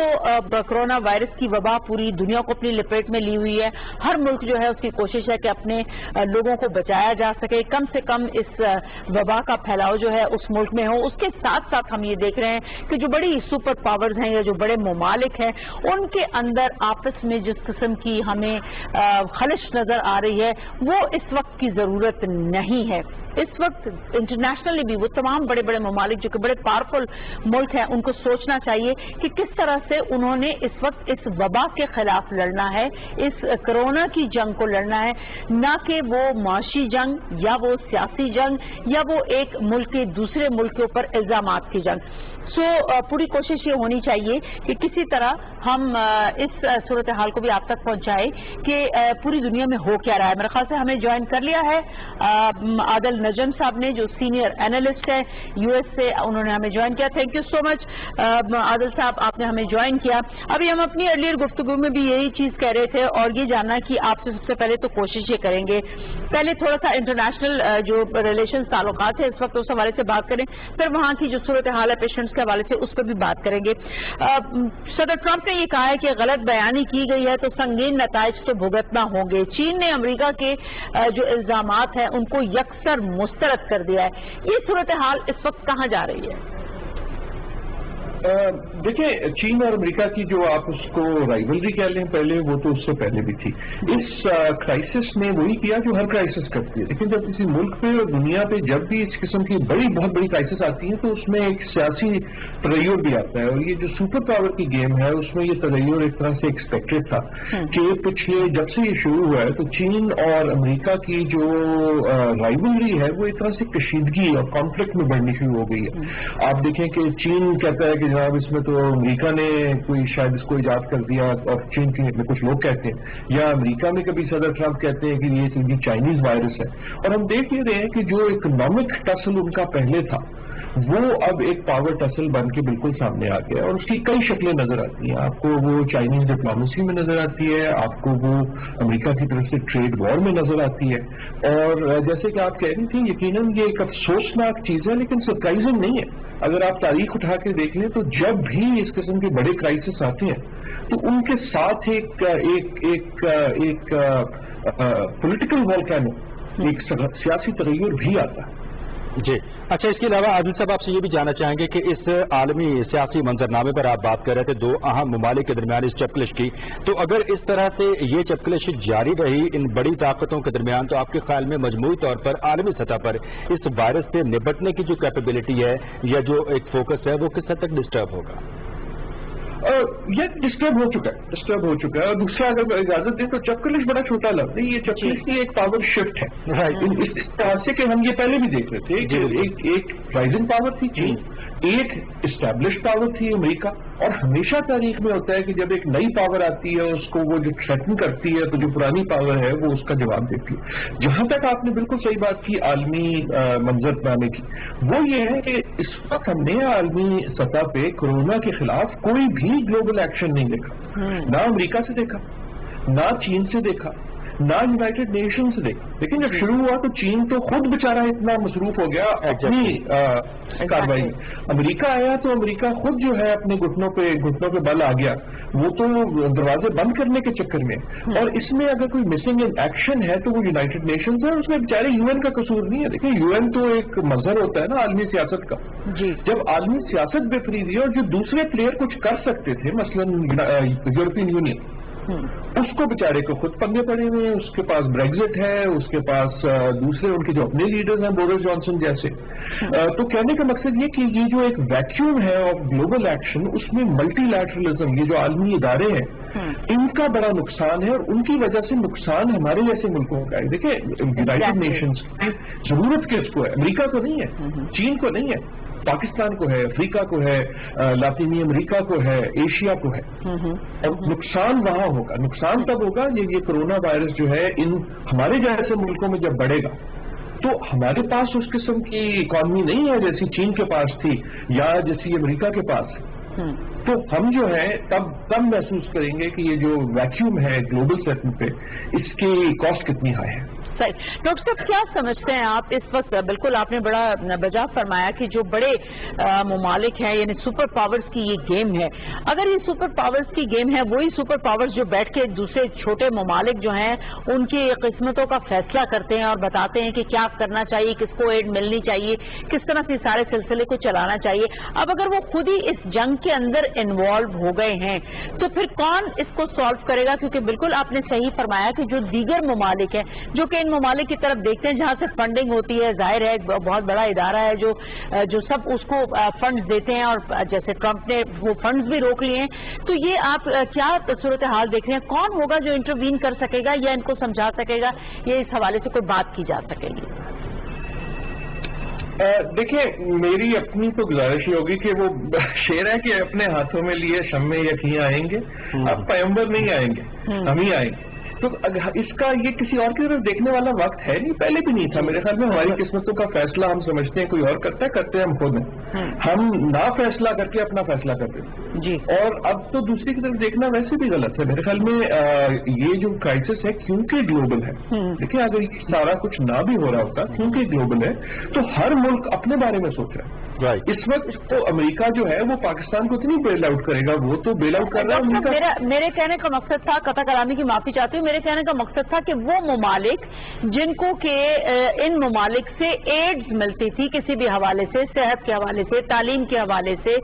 کرونا وائرس کی وبا پوری دنیا کو اپنی لپیٹ میں لی ہوئی ہے. ہر ملک جو ہے اس کی کوشش ہے کہ اپنے لوگوں کو بچایا جا سکے، کم سے کم اس وبا کا پھیلاؤ جو ہے اس ملک میں ہو. اس کے ساتھ ساتھ ہم یہ دیکھ رہے ہیں کہ جو بڑی سپر پاورز ہیں یا جو بڑے ممالک ہیں ان کے اندر آپس میں جس قسم کی ہمیں خلش نظر آ رہی ہے وہ اس وقت کی ضرورت نہیں ہے. اس وقت انٹرنیشنلی بھی وہ تمام بڑے بڑے ممالک جو کہ بڑے پاورفل ملک ہیں ان کو سوچنا چاہیے کہ کس طرح سے انہوں نے اس وقت اس وبا کے خلاف لڑنا ہے، اس کرونا کی جنگ کو لڑنا ہے، نہ کہ وہ معاشی جنگ یا وہ سیاسی جنگ یا وہ ایک ملک کے دوسرے ملک کے اوپر الزامات کی جنگ. پوری کوشش یہ ہونی چاہیے کہ کسی طرح ہم اس صورتحال کو بھی آپ تک پہنچائے کہ پوری دنیا میں ہو کیا رہا ہے. میرے خیال سے ہمیں جوائن کر لیا ہے عادل نجم صاحب نے جو سینئر اینالسٹ ہے یو ایس سے، انہوں نے ہمیں جوائن کیا. تھینک یو سو مچ عادل صاحب، آپ نے ہمیں جوائن کیا. ابھی ہم اپنی ارلیئر گفتگو میں بھی یہی چیز کہہ رہے تھے اور یہ جاننا کہ آپ سے سب سے پہلے تو کوشش یہ کریں گے پہلے تھوڑا سا انٹرنیشنل جو ریلیشنز تعلقات ہیں اس وقت اس حوالے سے بات کریں، پھر وہاں کی جو صورتحال ہے پیشنٹس کے حوالے سے اس پر بھی بات کریں گے. صدر ٹرمپ نے یہ کہا ہے کہ غلط بیانی کی گئی ہے تو سنگین نتائج تو بھگتنا ہوں گے. چین نے امریکہ کے جو الزامات ہیں ان کو یکسر مسترد کر دیا ہے. یہ صورتحال اس وقت کہاں جا رہی ہے؟ دیکھیں چین اور امریکہ کی جو آپ اس کو رائیولری کہہ لیں پہلے، وہ تو اس سے پہلے بھی تھی. اس کرائسس نے وہی کیا جو ہر کرائسس کرتی ہے. لیکن جب کسی ملک پہ اور دنیا پہ جب بھی اس قسم کی بہت بڑی کرائسس آتی ہیں تو اس میں ایک سیاسی تغیر بھی آتا ہے، اور یہ جو سپر پاور کی گیم ہے اس میں یہ تغیر ایک طرح سے ایکسپیکٹڈ تھا کہ پچھلے جب سے یہ شروع ہوا ہے تو چین اور امریکہ کی جو رائیولری ہے وہ ایک طرح سے کشیدگی اور کانفلکٹ میں بڑھنی شروع ہو گئی ہے. آپ دیکھیں کہ چین کہتا ہے کہ جناب اس میں تو امریکہ نے کوئی شاید اس کو ایجاد کر دیا، اور چین کے کچھ لوگ کہتے ہیں، یا امریکہ میں کبھی صدر ٹرمپ کہتے ہیں کہ یہ چائنیز وائرس ہے. اور ہم دیکھ یہ رہے ہیں کہ جو اکنامک ٹسل ان کا پہلے تھا وہ اب ایک پاور ٹسل بن کے بالکل سامنے آ گیا، اور اس کی کئی شکلیں نظر آتی ہیں. آپ کو وہ چائنیز ڈپلومیسی میں نظر آتی ہے، آپ کو وہ امریکہ کی طرف سے ٹریڈ وار میں نظر آتی ہے. اور جیسے کہ آپ کہہ رہی تھی یقیناً یہ ایک افسوسناک چیز ہے لیکن سرپرائزنگ نہیں ہے. اگر آپ تاریخ اٹھا کے دیکھ لیں تو جب بھی اس قسم کے بڑے کرائسس آتے ہیں تو ان کے ساتھ ایک پولیٹیکل والکینو، ایک سیاسی تغیر بھی آتا ہے. جی اچھا، اس کے علاوہ عادل صاحب آپ سے یہ بھی جاننا چاہیں گے کہ اس عالمی سیاسی منظرنامے پر آپ بات کر رہے تھے دو اہم ممالک کے درمیان اس چپکلش کی، تو اگر اس طرح سے یہ چپکلش جاری رہی ان بڑی طاقتوں کے درمیان تو آپ کے خیال میں مجموعی طور پر عالمی سطح پر اس وائرس سے نپٹنے کی جو کیپیبلٹی ہے یا جو ایک فوکس ہے وہ کس حد تک ڈسٹرب ہوگا؟ یہ ڈسٹرب ہو چکا ہے اور دوسرا اگر اجازت دیں تو چپکلش بڑا چھوٹا لفظ ہے، یہ چپکلش کی ایک پاور شفٹ ہے اس طرح سے کہ ہم یہ پہلے بھی دیکھ رہے تھے کہ ایک رائزنگ پاور تھی چین، ایک اسٹیبلش پاور تھی امریکہ، اور ہمیشہ تاریخ میں ہوتا ہے کہ جب ایک نئی پاور آتی ہے اس کو وہ جو تھریٹن کرتی ہے تو جو پرانی پاور ہے وہ اس کا جواب دیتی ہے۔ جہاں تک آپ نے بالکل صحیح بات کی عالمی منظرنامے کی، وہ یہ ہے کہ اس وقت ہم نے عالمی سطح پہ کورونا کے خلاف کوئی بھی گلوبل ایکشن نہیں دیکھا، نہ امریکہ سے دیکھا، نہ چین سے دیکھا، نہ یونائٹڈ نیشن سے دیکھا۔ لیکن جب شروع ہوا تو چین تو خود بیچارہ اتنا مصروف ہو گیا اپنی کارروائی، امریکہ آیا تو امریکہ خود جو ہے اپنے گھٹنوں پہ بل آ گیا، وہ تو دروازے بند کرنے کے چکر میں، اور اس میں اگر کوئی مسنگ ان ایکشن ہے تو وہ یونائٹڈ نیشنز ہے، اس میں بیچارے یو این کا قصور نہیں ہے۔ دیکھیں یو این تو ایک مظہر ہوتا ہے نا عالمی سیاست کا، جب عالمی سیاست بے فری ہوئی اور جو دوسرے پلیئر کچھ کر سکتے تھے مثلا یورپین یونین، اس کو بیچارے کو خود پنگے پڑے ہوئے ہیں، اس کے پاس بریگزٹ ہے، اس کے پاس دوسرے ان کے جو اپنے لیڈرز ہیں بورس جانسن جیسے، تو کہنے کا مقصد یہ کہ یہ جو ایک ویکیوم ہے آف گلوبل ایکشن، اس میں ملٹی لیٹرلزم، یہ جو عالمی ادارے ہیں ان کا بڑا نقصان ہے، اور ان کی وجہ سے نقصان ہمارے جیسے ملکوں کا ہے۔ دیکھیں یونائٹڈ نیشنز کی ضرورت کس کو ہے؟ امریکہ کو نہیں ہے، چین کو نہیں ہے، پاکستان کو ہے، افریقہ کو ہے، لاطینی امریکہ کو ہے، ایشیا کو ہے، اور نقصان وہاں ہوگا۔ نقصان تب ہوگا یہ کرونا وائرس جو ہے ان ہمارے جیسے ملکوں میں جب بڑھے گا تو ہمارے پاس اس قسم کی اکانومی نہیں ہے جیسی چین کے پاس تھی یا جیسی امریکہ کے پاس ہے، تو ہم جو ہے تب محسوس کریں گے کہ یہ جو ویکیوم ہے گلوبل سطح پہ اس کی کاسٹ کتنی ہائی ہے۔ صحیح ڈاکٹر صاحب، کیا سمجھتے ہیں آپ اس وقت؟ بالکل آپ نے بڑا بجا فرمایا کہ جو بڑے ممالک ہیں یعنی سپر پاورز کی یہ گیم ہے، اگر یہ سپر پاورز کی گیم ہے، وہی سپر پاورز جو بیٹھ کے دوسرے چھوٹے ممالک جو ہیں ان کی قسمتوں کا فیصلہ کرتے ہیں اور بتاتے ہیں کہ کیا کرنا چاہیے، کس کو ایڈ ملنی چاہیے، کس طرح سے سارے سلسلے کو چلانا چاہیے، اب اگر وہ خود ہی اس جنگ کے اندر انوالو ہو گئے ہیں تو پھر کون اس کو سالو کرے گا؟ کیونکہ بالکل آپ نے صحیح فرمایا کہ جو دیگر ممالک ہیں جو کہ ان ممالک کی طرف دیکھتے ہیں جہاں سے فنڈنگ ہوتی ہے، ظاہر ہے ایک بہت بڑا ادارہ ہے جو سب اس کو فنڈز دیتے ہیں، اور جیسے ٹرمپ نے وہ فنڈز بھی روک لیے ہیں، تو یہ آپ کیا صورتحال دیکھ رہے ہیں؟ کون ہوگا جو انٹروین کر سکے گا یا ان کو سمجھا سکے گا، یہ اس حوالے سے کوئی بات کی جا سکے گی؟ دیکھیں میری اپنی تو گزارش یہ ہوگی کہ وہ شعر ہے کہ اپنے ہاتھوں میں لیے شمع یقین آئیں گے، اب پیغمبر نہیں آئیں گے، ہم ہی آئیں گے۔ تو اس کا یہ کسی اور کی طرف دیکھنے والا وقت ہے نہیں، پہلے بھی نہیں تھا میرے خیال میں۔ ہماری قسمتوں کا فیصلہ ہم سمجھتے ہیں کوئی اور کرتا ہے ہم خود ہیں، ہم نہ فیصلہ کر کے اپنا فیصلہ کرتے ہیں، اور اب تو دوسری کی طرف دیکھنا ویسے بھی غلط ہے میرے خیال میں۔ یہ جو کرائسس ہے کیونکہ گلوبل ہے، دیکھیں اگر سارا کچھ نہ بھی ہو رہا ہوتا کیونکہ گلوبل ہے تو ہر ملک اپنے بارے میں سوچ رہا ہے۔ اس وقت تو امریکہ جو ہے وہ پاکستان کو اتنی بیل آؤٹ کرے گا، وہ تو بیل آؤٹ کر رہا ہے۔ میرے کہنے کا مقصد تھا، قطع کلامی کی معافی چاہتی ہوں، میرے کہنے کا مقصد تھا کہ وہ ممالک جن کو کہ ان ممالک سے ایڈز ملتی تھی کسی بھی حوالے سے، صحت کے حوالے سے، تعلیم کے حوالے سے،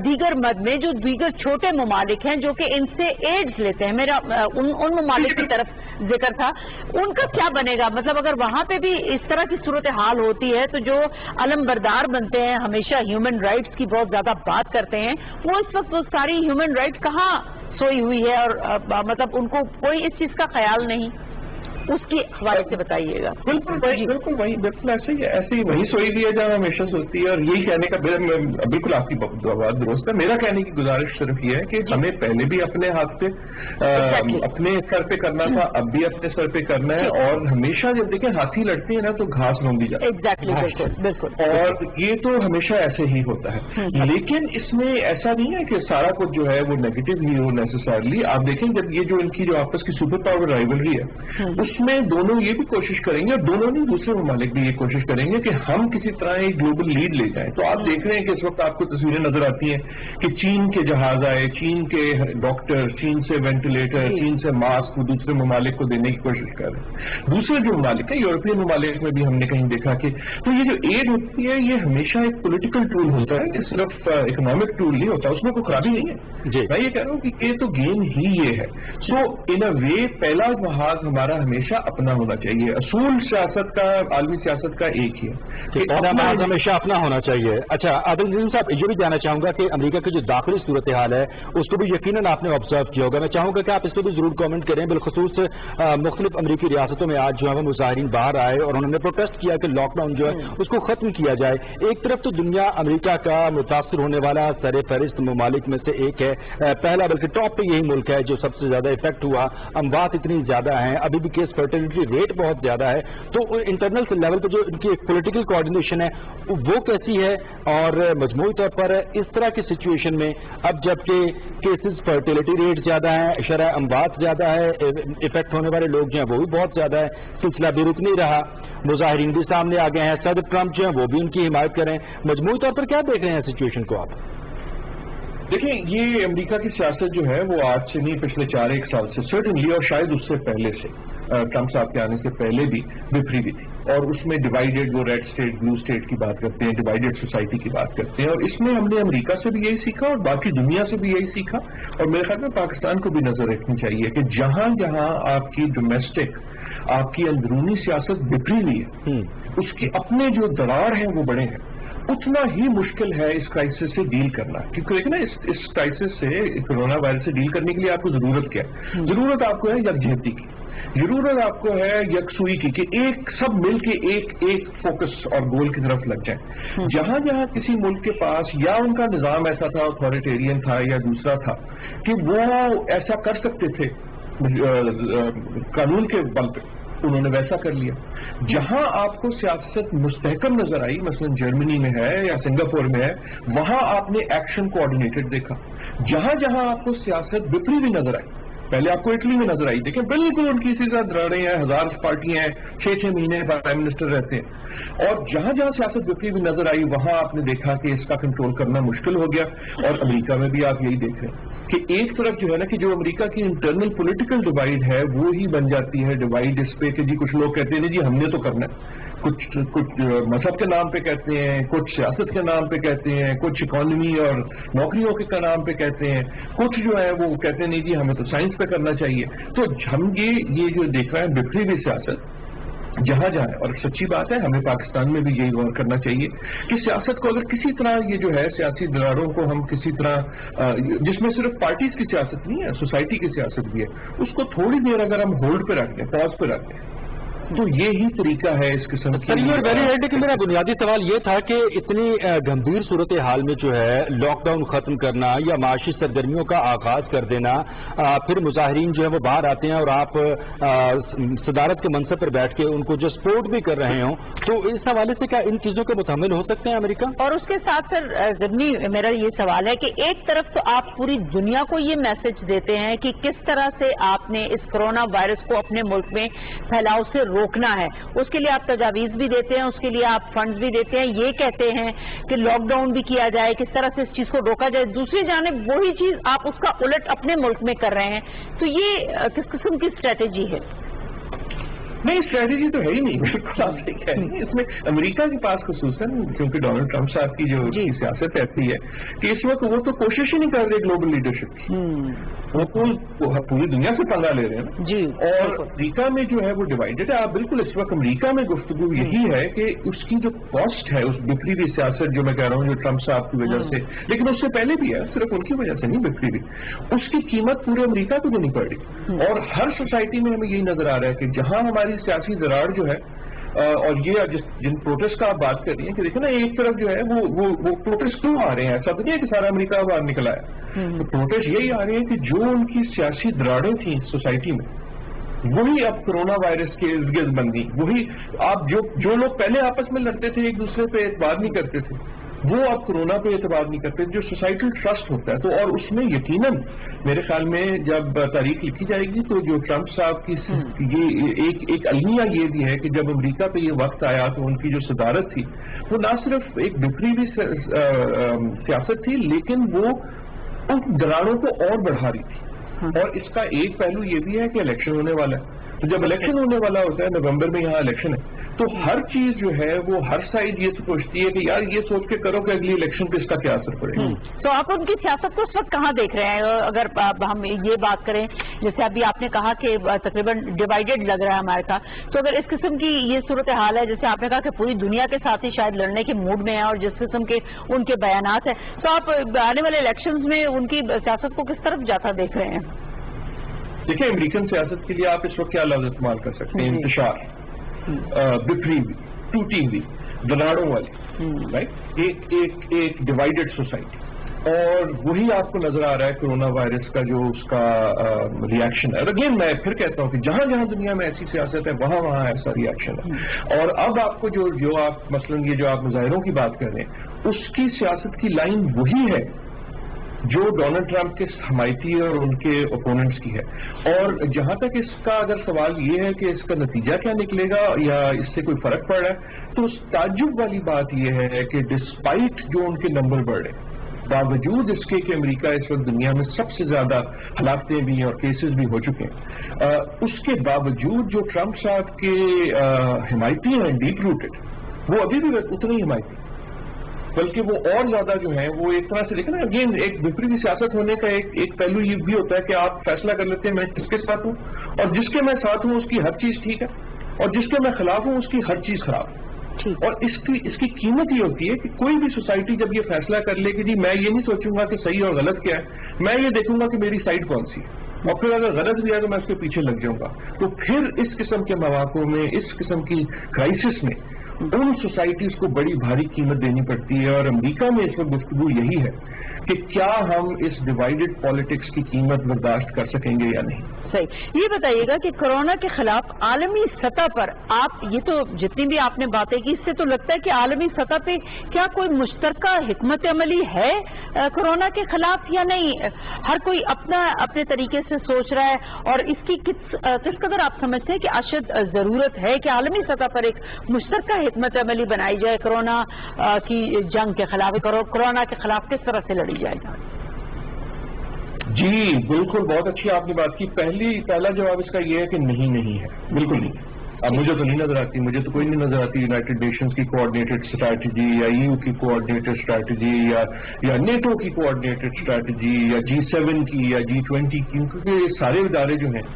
دیگر مد میں جو دیگر چھوٹے ممالک ہیں جو کہ ان سے ایڈز لیتے ہیں، میرا ان ممالک کی طرف ذکر تھا، ان کا کیا بنے گا؟ مطلب اگر وہاں پہ بھی اس طرح کی صورتحال ہوتی ہے تو جو علم بردار بنتے ہیں، ہمیشہ ہیومن رائٹس کی بہت زیادہ بات کرتے ہیں، وہ اس وقت وہ ساری ہیومن رائٹس کہاں سوئی ہوئی ہے؟ اور مطلب ان کو کوئی اس چیز کا خیال نہیں، اس کے حوالے سے بتائیے گا۔ بالکل ایسے ہی وہی سوئی بھی ہے جہاں ہمیشہ سوچتی ہے، اور یہی کہنے کا بالکل آپ کی بات درست ہے۔ میرا کہنے کی گزارش صرف یہ ہے کہ ہمیں پہلے بھی اپنے ہاتھ پہ اپنے سر پہ کرنا تھا، اب بھی اپنے سر پہ کرنا ہے، اور ہمیشہ جب دیکھیں ہاتھی لڑتے ہیں نا تو گھاس رونگی جاتی ہے، بالکل، اور یہ تو ہمیشہ ایسے ہی ہوتا ہے۔ لیکن اس میں ایسا نہیں ہے کہ سارا کچھ جو ہے وہ نیگیٹو ہی ہو نیسسرلی۔ آپ دیکھیں جب یہ جو ان کی جو آپس کی سپر پاور رائیولری ہے، اس उसमें दोनों ये भी कोशिश करेंगे और दोनों नहीं दूसरे ममालिक भी ये कोशिश करेंगे कि हम किसी तरह एक ग्लोबल लीड ले जाएं। तो आप देख रहे हैं कि इस वक्त आपको तस्वीरें नजर आती हैं कि चीन के जहाज आए, चीन के डॉक्टर, चीन से वेंटिलेटर, चीन से मास्क दूसरे ममालिक को देने की कोशिश कर रहे हैं। दूसरे जो ममालिक है, यूरोपियन ममालिक में भी हमने कहीं देखा कि तो ये जो एड होती है ये हमेशा एक पॉलिटिकल टूल होता है, सिर्फ इकोनॉमिक टूल नहीं होता, उसमें कोई खराबी नहीं है। मैं ये कह रहा हूँ कि ये तो गेम ही ये है। सो इन अ वे पहला जहाज हमारा हमेशा अपना होना चाहिए। असूल सियासत का, आलमी सियासत का एक ही है, पहला जहाज हमेशा अपना होना चाहिए। अच्छा आदिल नजीम साहब, ये भी जानना चाहूंगा कि अमेरिका की जो दाखिली सूरत हाल है उसको भी यकीनन आपने ऑब्जर्व किया होगा। मैं चाहूंगा कि आप इस पर भी जरूर कमेंट करें। बिलखसूस मुख्तलिफ अमरीकी रियासतों में आज जो है वो मुजाहिरीन बाहर आए और उन्होंने प्रोटेस्ट किया कि लॉकडाउन जो है उसको खत्म किया जाए। एक तरफ तो दुनिया अमेरिका का मुतासर होने वाला सर फहरिस्त ममालिक में से एक है, पहला बल्कि टॉप पे यही मुल्क है जो सबसे ज्यादा इफेक्ट हुआ, अमवात इतनी ज्यादा हैं, अभी भी केस फर्टिलिटी रेट बहुत ज्यादा है। तो इंटरनल लेवल पर जो इनकी एक पॉलिटिकल कोऑर्डिनेशन है वो कैसी है, और मजमूई तौर पर इस तरह की सिचुएशन में अब जबकि केसेस फर्टिलिटी रेट ज्यादा है, शरह अमवात ज्यादा है, इफेक्ट होने वाले लोग जो हैं वो भी बहुत ज्यादा है, सिलसिला भी रुक नहीं रहा, मुजाहिरीन भी सामने आ गए हैं, सदर ट्रंप जो हैं वो भी उनकी हिमायत करें, मजमूई तौर पर क्या देख रहे हैं सिचुएशन को आप? देखिए, ये अमेरिका की सियासत जो है वो आज से नहीं, पिछले 4-1 साल से सर्टेनली, और शायद उससे पहले से, ट्रंप साहब के आने से पहले भी विफरी भी थी। और उसमें डिवाइडेड, वो रेड स्टेट ब्लू स्टेट की बात करते हैं, डिवाइडेड सोसाइटी की बात करते हैं, और इसमें हमने अमेरिका से भी यही सीखा और बाकी दुनिया से भी यही सीखा। और मेरे ख्याल में पाकिस्तान को भी नजर रखनी चाहिए कि जहां जहां आपकी डोमेस्टिक, आपकी अंदरूनी सियासत बिखरी हुई है, उसके अपने जो दरार हैं वो बड़े हैं, उतना ही मुश्किल है इस क्राइसिस से डील करना। क्योंकि देखिए ना, इस क्राइसिस से, कोरोना वायरस से डील करने के लिए आपको जरूरत क्या है? जरूरत आपको है यकजहती की, जरूरत आपको है यकसुई की, कि एक सब मिल के एक फोकस और गोल की तरफ लग जाए। जहां जहां किसी मुल्क के पास या उनका निजाम ऐसा था, अथॉरिटेरियन था या दूसरा था, कि वो ऐसा कर सकते थे कानून के बल पे, उन्होंने वैसा कर लिया। जहां आपको सियासत मुस्तहकम नजर आई, मसलन जर्मनी में है या सिंगापुर में है, वहां आपने एक्शन कोऑर्डिनेटेड देखा। जहां जहां आपको सियासत बिखरी हुई नजर आई, पहले आपको इटली में नजर आई, देखिए बिल्कुल उनकी इसी तरह दरारें हैं, 1000 पार्टियां हैं, 6-6 महीने प्राइम मिनिस्टर रहते हैं। और जहां जहां सियासत बिखरी हुई नजर आई, वहां आपने देखा कि इसका कंट्रोल करना मुश्किल हो गया। और अमेरिका में भी आप यही देख रहे हैं कि एक तरफ जो है ना, कि जो अमेरिका की इंटरनल पॉलिटिकल डिवाइड है वो ही बन जाती है डिवाइड इस पे कि जी कुछ लोग कहते हैं जी हमने तो करना है, कुछ मजहब के नाम पे कहते हैं, कुछ सियासत के नाम पे कहते हैं, कुछ इकोनॉमी और नौकरियों के नाम पे कहते हैं, कुछ जो है वो कहते हैं नहीं जी हमें तो साइंस पे करना चाहिए। तो हम ये जो देख रहे हैं बिखरी हुई सियासत जहां जहां है, और सच्ची बात है हमें पाकिस्तान में भी यही गौर करना चाहिए कि सियासत को अगर किसी तरह, ये जो है सियासी दरारों को हम किसी तरह, जिसमें सिर्फ पार्टीज की सियासत नहीं है, सोसाइटी की सियासत भी है, उसको थोड़ी देर अगर हम होल्ड पे रख दें, पॉज पे रख दें, तो ये ही तरीका है इस किस्म की। Very right. कि मेरा बुनियादी सवाल ये था कि इतनी गंभीर सूरत हाल में जो है लॉकडाउन खत्म करना या माशी सरगर्मियों का आगाज कर देना, फिर मुजाहिरीन जो है वो बाहर आते हैं और आप सदारत के मनसब पर बैठ के उनको जो सपोर्ट भी कर रहे हो, तो इस हवाले से क्या इन चीजों के मुतहम्मिल हो सकते हैं अमेरिका? और उसके साथ सर ज़िमनी मेरा ये सवाल है कि एक तरफ तो आप पूरी दुनिया को ये मैसेज देते हैं कि किस तरह से आपने इस कोरोना वायरस को अपने मुल्क में फैलाव से रोकना है, उसके लिए आप तजावीज भी देते हैं, उसके लिए आप फंड्स भी देते हैं, ये कहते हैं कि लॉकडाउन भी किया जाए, किस तरह से इस चीज को रोका जाए। दूसरी जानिब वही चीज आप उसका उलट अपने मुल्क में कर रहे हैं, तो ये किस किस्म की स्ट्रेटेजी है? नहीं, स्ट्रेटेजी तो है ही नहीं, बिल्कुल आप सही कह रही हैं। इसमें अमेरिका के पास खुसूसन क्योंकि डोनाल्ड ट्रंप साहब की जो सियासत ऐसी है कि इस वक्त वो तो कोशिश ही नहीं कर रहे ग्लोबल लीडरशिप की, वो पूरी दुनिया से पंगा ले रहे हैं जी। और अमेरिका में जो है वो डिवाइडेड है। आप बिल्कुल इस वक्त अमेरिका में गुफ्तगू यही है कि उसकी जो कॉस्ट है उस बिखरी हुई सियासत, जो मैं कह रहा हूँ जो ट्रंप साहब की वजह से, लेकिन उससे पहले भी है, सिर्फ उनकी वजह से नहीं बिखरी हुई, उसकी कीमत पूरे अमेरिका को देनी पड़ रही। और हर सोसाइटी में हमें यही नजर आ रहा है कि जहां हमारी सियासी दरार जो है, और ये जिन प्रोटेस्ट का आप बात कर रही हैं कि देखिए ना, एक तरफ जो है वो प्रोटेस्ट क्यों आ रहे हैं? ऐसा तो नहीं है कि सारा अमेरिका बाहर निकला है, तो प्रोटेस्ट यही आ रहे हैं कि जो उनकी सियासी दरारें थी सोसाइटी में, वही अब कोरोना वायरस के इर्द गिर्द बन गई। वही आप जो लोग पहले आपस में लड़ते थे, एक दूसरे पे एतबार नहीं करते थे, وہ اب کورونا پہ اعتبار نہیں کرتے, جو سوسائٹل ٹرسٹ ہوتا ہے. تو اور اس میں یقیناً میرے خیال میں جب تاریخ لکھی جائے گی تو جو ٹرمپ صاحب کی یہ ایک المیہ یہ بھی ہے کہ جب امریکہ پہ یہ وقت آیا تو ان کی جو صدارت تھی وہ نہ صرف ایک بکھری ہوئی سیاست تھی, لیکن وہ ان دراڑوں کو اور بڑھا رہی تھی. اور اس کا ایک پہلو یہ بھی ہے کہ الیکشن ہونے والا ہے, تو جب الیکشن ہونے والا ہوتا ہے, نومبر میں یہاں الیکشن ہے, تو ہر چیز جو ہے وہ ہر سائڈ یہ سوچتی ہے کہ یار یہ سوچ کے کرو کہ اگلی الیکشن پہ اس کا کیا اثر پڑے گا. تو آپ ان کی سیاست کو اس وقت کہاں دیکھ رہے ہیں؟ اگر ہم یہ بات کریں, جیسے ابھی آپ نے کہا کہ تقریباً ڈیوائیڈڈ لگ رہا ہے امریکہ, تو اگر اس قسم کی یہ صورتحال ہے, جیسے آپ نے کہا کہ پوری دنیا کے ساتھ ہی شاید لڑنے کے موڈ میں ہیں اور جس قسم کے ان کے بیانات ہیں, تو آپ آنے والے الیکشنز میں ان کی سیاست کو کس طرف جاتا دیکھ رہے ہیں؟ دیکھیں, امریکن سیاست کے لیے آپ اس وقت کیا لفظ استعمال کر سکتے ہیں؟ انتشار, بکھری ہوئی, ٹوٹی ہوئی, دراڑوں والی, رائٹ, ایک ڈیوائیڈڈ سوسائٹی. اور وہی آپ کو نظر آ رہا ہے کورونا وائرس کا جو اس کا ریئیکشن ہے. اگین میں پھر کہتا ہوں کہ جہاں جہاں دنیا میں ایسی سیاست ہے وہاں وہاں ایسا ریئیکشن ہے. اور اب آپ کو جو آپ مثلاً یہ جو آپ مظاہروں کی بات کر رہے ہیں, اس کی سیاست کی لائن وہی ہے جو ڈونلڈ ٹرمپ کے حمایتی اور ان کے اپوننٹس کی ہے. اور جہاں تک اس کا اگر سوال یہ ہے کہ اس کا نتیجہ کیا نکلے گا یا اس سے کوئی فرق پڑ رہا ہے, تو تعجب والی بات یہ ہے کہ ڈسپائٹ جو ان کے نمبر بڑھ رہے, باوجود اس کے کہ امریکہ اس وقت دنیا میں سب سے زیادہ ہلاکتیں بھی ہیں اور کیسز بھی ہو چکے ہیں, اس کے باوجود جو ٹرمپ صاحب کے حمایتی ہیں ڈیپ روٹڈ, وہ ابھی بھی اتنے ہی حمایتی, بلکہ وہ اور زیادہ جو ہیں وہ ایک طرح سے دیکھیں نا, اگین ایک بکھری سیاست ہونے کا ایک پہلو یہ بھی ہوتا ہے کہ آپ فیصلہ کر لیتے ہیں میں کس کے ساتھ ہوں, اور جس کے میں ساتھ ہوں اس کی ہر چیز ٹھیک ہے, اور جس کے میں خلاف ہوں اس کی ہر چیز خراب ہے. اور اس کی قیمت یہ ہوتی ہے کہ کوئی بھی سوسائٹی جب یہ فیصلہ کر لے کہ جی میں یہ نہیں سوچوں گا کہ صحیح اور غلط کیا ہے, میں یہ دیکھوں گا کہ میری سائڈ کون سی ہے, اور پھر اگر غلط بھی ہے تو میں اس کے پیچھے لگ جاؤں گا. تو پھر اس قسم کے مواقع میں, اس قسم کی کرائسس میں ان سوسائٹیز کو بڑی بھاری قیمت دینی پڑتی ہے. اور امریکہ میں اس وقت گفتگو یہی ہے کہ کیا ہم اس ڈیوائیڈڈ پالیٹکس کی قیمت برداشت کر سکیں گے یا نہیں. صحیح. یہ بتائیے گا کہ کورونا کے خلاف عالمی سطح پر آپ یہ تو جتنی بھی آپ نے باتیں کی, اس سے تو لگتا ہے کہ عالمی سطح پہ کیا کوئی مشترکہ حکمت عملی ہے کورونا کے خلاف یا نہیں؟ ہر کوئی اپنے طریقے سے سوچ رہا ہے, اور اس کی کس قدر آپ سمجھتے ہیں کہ اشد ضرورت ہے کہ عالمی سطح پر ایک مشترکہ حکمت عملی بنائی جائے کورونا کی جنگ کے خلاف, کورونا کے خلاف کس طرح سے لڑی جائے گا؟ جی بالکل, بہت اچھی آپ نے بات کی. پہلا جواب اس کا یہ ہے کہ نہیں ہے, بالکل نہیں. اب مجھے تو نہیں نظر آتی, مجھے تو کوئی نہیں نظر آتی یونائٹڈ نیشنز کی کوآرڈینیٹڈ اسٹریٹجی یا EU کی کوآرڈینیٹڈ اسٹریٹجی یا نیٹو کی کوآرڈینیٹڈ اسٹریٹجی یا G7 کی یا G20 کی, کیونکہ یہ سارے ادارے جو ہیں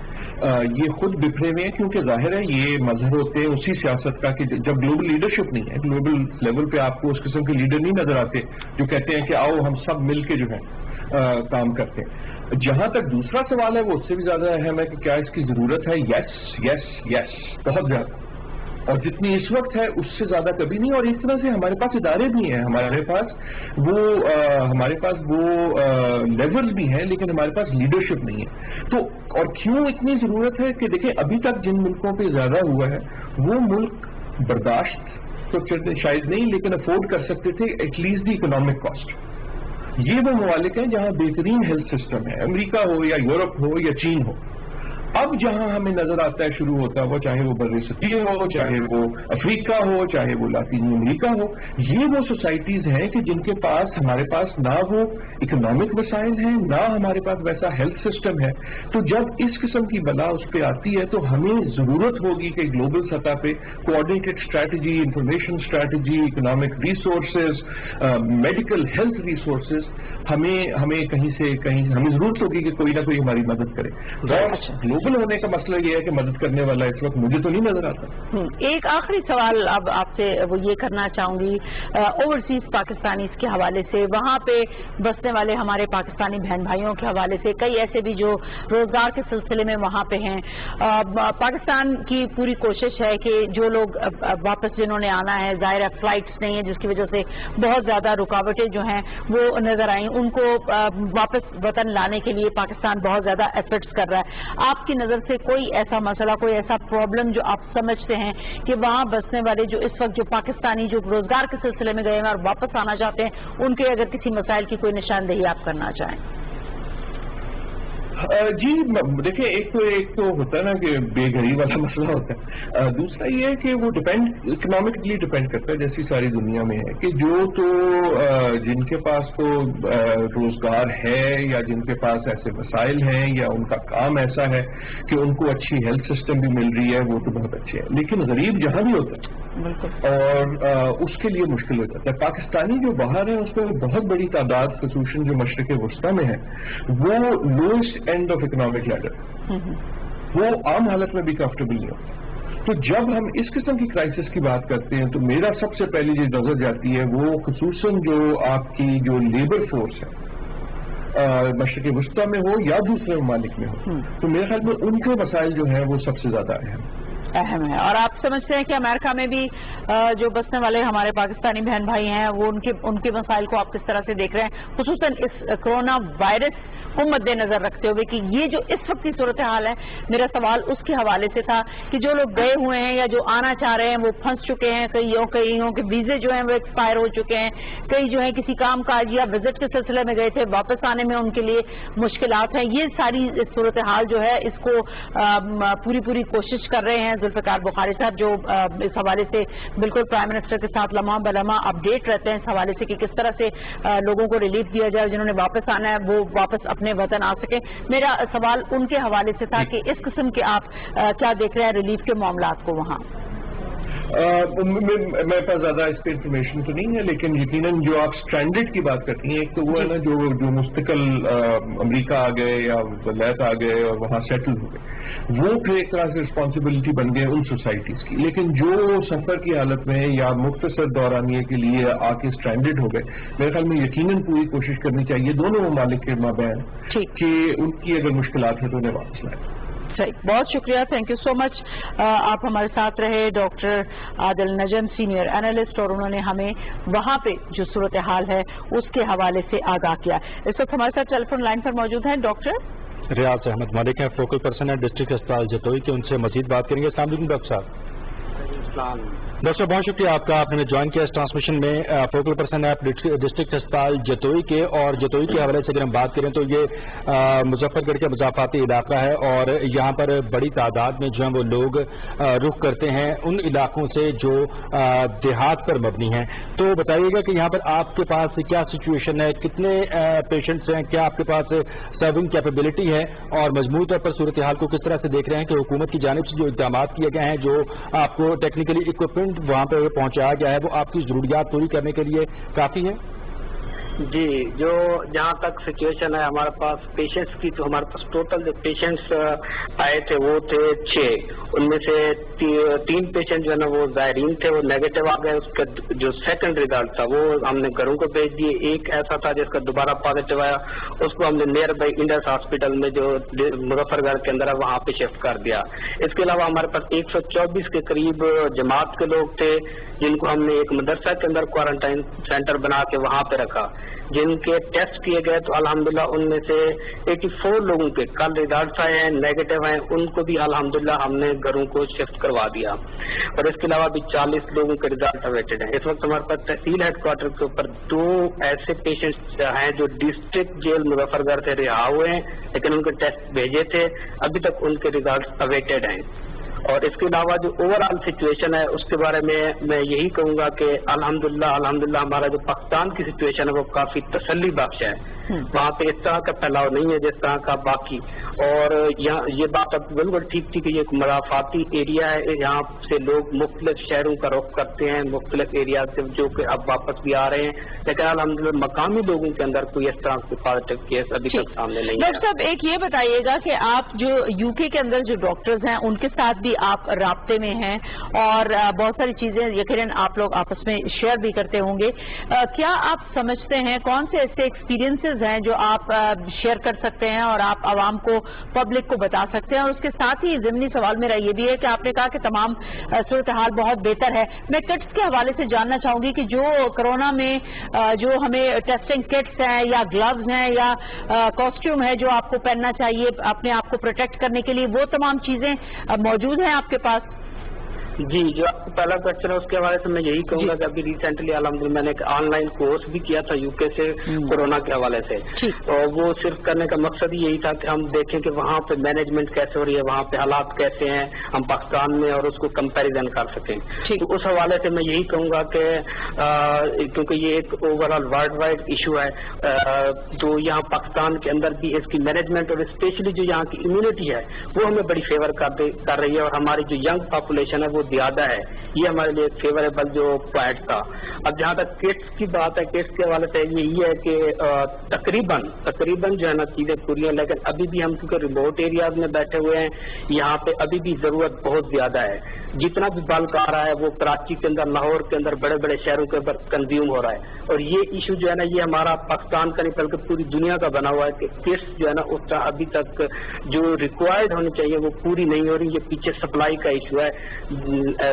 یہ خود بکھرے ہوئے ہیں. کیونکہ ظاہر ہے یہ مظہر ہوتے ہیں اسی سیاست کا کہ جب گلوبل لیڈرشپ نہیں ہے, گلوبل لیول پہ آپ کو اس قسم کے لیڈر نہیں نظر آتے جو کہتے ہیں کہ آؤ ہم سب مل کے جو ہے کام کرتے ہیں. جہاں تک دوسرا سوال ہے وہ اس سے بھی زیادہ اہم ہے کہ کیا اس کی ضرورت ہے؟ یس, بہت زیادہ, اور جتنی اس وقت ہے اس سے زیادہ کبھی نہیں. اور ایک طرح سے ہمارے پاس ادارے بھی ہیں, ہمارے پاس وہ لیول بھی ہیں, لیکن ہمارے پاس لیڈرشپ نہیں ہے. تو اور کیوں اتنی ضرورت ہے کہ دیکھیں ابھی تک جن ملکوں پہ زیادہ ہوا ہے وہ ملک برداشت تو شاید نہیں لیکن افورڈ کر سکتے تھے at least the economic cost. یہ وہ ممالک ہیں جہاں بہترین ہیلتھ سسٹم ہے, امریکہ ہو یا یورپ ہو یا چین ہو. اب جہاں ہمیں نظر آتا ہے شروع ہوتا ہے وہ چاہے وہ بر صغیر ہو, چاہے وہ افریقہ ہو, چاہے وہ لاطینی امریکہ ہو, یہ وہ سوسائٹیز ہیں کہ جن کے پاس ہمارے پاس نہ وہ اکنامک وسائل ہیں نہ ہمارے پاس ویسا ہیلتھ سسٹم ہے. تو جب اس قسم کی بلا اس پہ آتی ہے تو ہمیں ضرورت ہوگی کہ گلوبل سطح پہ کوآرڈینیٹڈ strategy, information strategy, economic resources, medical health resources, ہمیں کہیں سے کہیں ہمیں ضرورت ہوگی کہ کوئی نہ کوئی ہماری مدد کرے. گلوبل ہونے کا مسئلہ یہ ہے کہ مدد کرنے والا اس وقت مجھے تو نہیں نظر آتا. ایک آخری سوال اب آپ سے وہ یہ کرنا چاہوں گی اوورسیز پاکستانیز کے حوالے سے, وہاں پہ بسنے والے ہمارے پاکستانی بہن بھائیوں کے حوالے سے, کئی ایسے بھی جو روزگار کے سلسلے میں وہاں پہ ہیں. پاکستان کی پوری کوشش ہے کہ جو لوگ واپس جنہوں نے آنا ہے, ظاہر ہے فلائٹس نہیں ہیں جس کی وجہ سے بہت زیادہ رکاوٹیں جو ہیں وہ نظر آئیں, उनको वापस वतन लाने के लिए पाकिस्तान बहुत ज्यादा एफर्ट्स कर रहा है। आपकी नजर से कोई ऐसा मसला, कोई ऐसा प्रॉब्लम जो आप समझते हैं कि वहां बसने वाले जो इस वक्त जो पाकिस्तानी जो रोजगार के सिलसिले में गए हैं और वापस आना चाहते हैं, उनके अगर किसी मसाइल की कोई निशानदेही आप करना चाहें? जी देखिए, एक तो होता है ना कि बेघरी वाला मसला होता है, दूसरा ये है कि वो इकोनॉमिकली डिपेंड करता है, जैसी सारी दुनिया में है कि जो तो जिनके पास तो रोजगार है या जिनके पास ऐसे वसाइल हैं या उनका काम ऐसा है कि उनको अच्छी हेल्थ सिस्टम भी मिल रही है, वो तो बहुत अच्छे है। लेकिन गरीब जहां भी होता है और उसके लिए मुश्किल हो जाता है। पाकिस्तानी जो बाहर है उसमें बहुत बड़ी तादाद, खसूसन जो मशरिक़ वस्ता में है, वो lowest end of economic ladder, वो आम हालत में भी कंफर्टेबल नहीं होता। तो जब हम इस किस्म की क्राइसिस की बात करते हैं तो मेरा सबसे पहले जो नजर जाती है वो खसूसन जो आपकी जो लेबर फोर्स है मशरिक़ वस्ता में हो या दूसरे ममालिक में हो, तो मेरे ख्याल में उनके मसाइल जो हैं वो सबसे ज्यादा अहम है। और आप समझते हैं कि अमेरिका में भी जो बसने वाले हमारे पाकिस्तानी बहन भाई हैं वो उनके मसाइल को आप किस तरह से देख रहे हैं, खुसूसन इस कोरोना वायरस को मद्देनजर रखते हुए कि ये जो इस वक्त की सूरत हाल है? मेरा सवाल उसके हवाले से था कि जो लोग गए हुए हैं या जो आना चाह रहे हैं वो फंस चुके हैं, कईयों के वीजे जो हैं वो एक्सपायर हो चुके हैं, कई जो है किसी काम काज या विजिट के सिलसिले में गए थे, वापस आने में उनके लिए मुश्किलात हैं। ये सारी सूरत हाल जो है इसको पूरी कोशिश कर रहे हैं जुल्फ़िकार बुखारी साहब, जो इस हवाले से बिल्कुल प्राइम मिनिस्टर के साथ लम्हा बलम्हा अपडेट रहते हैं इस हवाले से कि किस तरह से लोगों को रिलीफ दिया जाए, जिन्होंने वापस आना है वो वापस अपने वतन आ सके। मेरा सवाल उनके हवाले से था कि इस किस्म के आप क्या देख रहे हैं रिलीफ के मामलात को वहाँ? मेरे पास ज्यादा इस पर इंफॉर्मेशन तो नहीं है, लेकिन यकीनन जो आप स्ट्रैंडेड की बात करती हैं, एक तो वो है ना जो मुस्तकिल अमेरिका आ गए या वलायत आ गए और वहाँ सेटल हो गए, वो फिर एक तरह से रिस्पॉन्सिबिलिटी बन गए उन सोसाइटीज की। लेकिन जो सफर की हालत में या मुख्तसर दौरानिए के लिए आके स्ट्रैंडेड हो गए, मेरे ख्याल में यकीनन पूरी कोशिश करनी चाहिए दोनों ममालिक के माबैन कि उनकी अगर मुश्किलात है तो उन्हें वापस लाएं। सही, बहुत शुक्रिया, थैंक यू सो मच। आप हमारे साथ रहे डॉक्टर आदिल नजम, सीनियर एनालिस्ट, और उन्होंने हमें वहाँ पे जो सूरत हाल है उसके हवाले से आगाह किया। इस वक्त हमारे साथ टेलीफोन लाइन पर मौजूद हैं डॉक्टर रियाज अहमद मलिक हैं, फोकल पर्सन है डिस्ट्रिक्ट अस्पताल जतोई के, उनसे मजीद बात करेंगे। अस्सलाम वालेकुम डॉक्टर साहब। डॉक्टर बहुत शुक्रिया आपका, आपने हमें ज्वाइन किया इस ट्रांसमिशन में। फोकल पर्सन है आप डिस्ट्रिक्ट अस्पताल जतोई के, और जतोई के हवाले से अगर हम बात करें तो ये मुजफ्फरगढ़ का मुजाफाती इलाका है और यहाँ पर बड़ी तादाद में जो है वो लोग रुख करते हैं उन इलाकों से जो देहात पर मबनी हैं। तो बताइएगा कि यहाँ पर आपके पास क्या सिचुएशन है, कितने पेशेंट्स हैं, क्या आपके पास सर्विंग कैपेबिलिटी है, और मजमूई तौर पर सूरत हाल को किस तरह से देख रहे हैं कि हुकूमत की जानिब से जो इक़दाम किए गए हैं, जो आपको टेक्निकली इक्विपमेंट वहां पे पहुंचाया गया है, वो आपकी जरूरियात पूरी करने के लिए काफी है? जी, जो जहाँ तक सिचुएशन है हमारे पास पेशेंट्स की, तो हमारे पास टोटल जो पेशेंट्स आए थे वो थे 6, उनमें से 3 पेशेंट जो है ना वो ज़ायरीन थे, वो नेगेटिव आ गए। उसका जो सेकंड रिजल्ट था वो हमने घरों को भेज दिए। एक ऐसा था जिसका दोबारा पॉजिटिव आया, उसको हमने नियर बाई इंडस हॉस्पिटल में जो मुजफ्फरगढ़ के अंदर है वहाँ पे शिफ्ट कर दिया। इसके अलावा हमारे पास 124 के करीब जमात के लोग थे जिनको हमने एक मदरसा के अंदर क्वारंटाइन सेंटर बना के वहाँ पे रखा, जिनके टेस्ट किए गए तो अल्हम्दुलिल्लाह उनमें से 84 लोगों के कल रिजल्ट आए हैं, नेगेटिव हैं, उनको भी अल्हम्दुलिल्लाह हमने घरों को शिफ्ट करवा दिया। और इसके अलावा भी 40 लोगों के रिजल्ट अवेटेड हैं। इस वक्त हमारे पास तहसील हेडक्वार्टर के ऊपर 2 ऐसे पेशेंट्स हैं जो डिस्ट्रिक्ट जेल मुजफ्फरगढ़ से रिहा हुए हैं, लेकिन उनके टेस्ट भेजे थे, अभी तक उनके रिजल्ट अवेटेड हैं। और इसके अलावा जो ओवरऑल सिचुएशन है उसके बारे में मैं यही कहूँगा कि अल्हम्दुलिल्लाह हमारा जो पाकिस्तान की सिचुएशन है वो काफी तसल्ली बख्श है। वहाँ पे इस तरह का फैलाव नहीं है जिस तरह का बाकी। और यहाँ ये बात अब बिल्कुल ठीक थी कि ये एक मदाफाती एरिया है, यहाँ से लोग मुख्तलिफ शहरों का रुख करते हैं, मुख्तलिफ एरिया से जो कि अब वापस भी आ रहे हैं, लेकिन अल्हम्दुलिल्लाह मकामी लोगों के अंदर कोई इस तरह के पॉजिटिव केस अभी तक सामने नहीं है। डॉक्टर साहब एक ये बताइएगा कि आप जो यूके के अंदर जो डॉक्टर्स हैं उनके साथ भी आप राब्ते में हैं और बहुत सारी चीजें यकीनन आप लोग आपस में शेयर भी करते होंगे, क्या आप समझते हैं कौन से ऐसे एक्सपीरियंसेस نمبرز ہیں جو آپ شیئر کر سکتے ہیں اور آپ عوام کو, پبلک کو بتا سکتے ہیں؟ اور اس کے ساتھ ہی ضمنی سوال میرا یہ بھی ہے کہ آپ نے کہا کہ تمام صورتحال بہت بہتر ہے. میں کٹس کے حوالے سے جاننا چاہوں گی کہ جو کرونا میں جو ہمیں ٹیسٹنگ کٹس ہیں یا گلوز ہیں یا کاسٹیوم ہے جو آپ کو پہننا چاہیے اپنے آپ کو پروٹیکٹ کرنے کے لیے, وہ تمام چیزیں موجود ہیں آپ کے پاس؟ جی, جو پہلا کوشچن ہے اس کے حوالے سے میں یہی کہوں گا کہ ابھی ریسنٹلی الحمدللہ میں نے ایک آن لائن کورس بھی کیا تھا یو کے سے کورونا کے حوالے سے, اور وہ صرف کرنے کا مقصد یہی تھا کہ ہم دیکھیں کہ وہاں پہ مینجمنٹ کیسے ہو رہی ہے, وہاں پہ حالات کیسے ہیں, ہم پاکستان میں اور اس کو کمپیریزن کر سکیں. تو اس حوالے سے میں یہی کہوں گا کہ کیونکہ یہ ایک over all world wide issue ہے, تو یہاں پاکستان کے اندر بھی اس کی مینجمنٹ اور اسپیشلی جو یہاں کی امیونٹی ہے وہ ہمیں بڑی فیور کر رہی ہے, اور ہماری جو ینگ پاپولیشن ہے وہ زیادہ ہے. یہ ہمارے لیے فیوریبل جو پوائنٹ تھا. اب جہاں تک کٹس کی بات ہے, کٹس کے حوالے سے یہی ہے کہ تقریباً جو ہے نا چیزیں پوری ہیں, لیکن ابھی بھی ہم کیونکہ ریموٹ ایریاز میں بیٹھے ہوئے ہیں, یہاں پہ ابھی بھی ضرورت بہت زیادہ ہے. جتنا بھی بلک آ رہا ہے وہ کراچی کے اندر, لاہور کے اندر, بڑے بڑے شہروں کے اندر کنزیوم ہو رہا ہے, اور یہ ایشو جو ہے نا یہ ہمارا پاکستان کا نہیں بلکہ پوری دنیا کا بنا ہوا ہے کہ کٹس جو ہے نا اس کا ابھی تک جو ریکوائرڈ ہونی چاہیے وہ پوری نہیں ہو رہی. یہ پیچھے سپلائی کا ایشو ہے,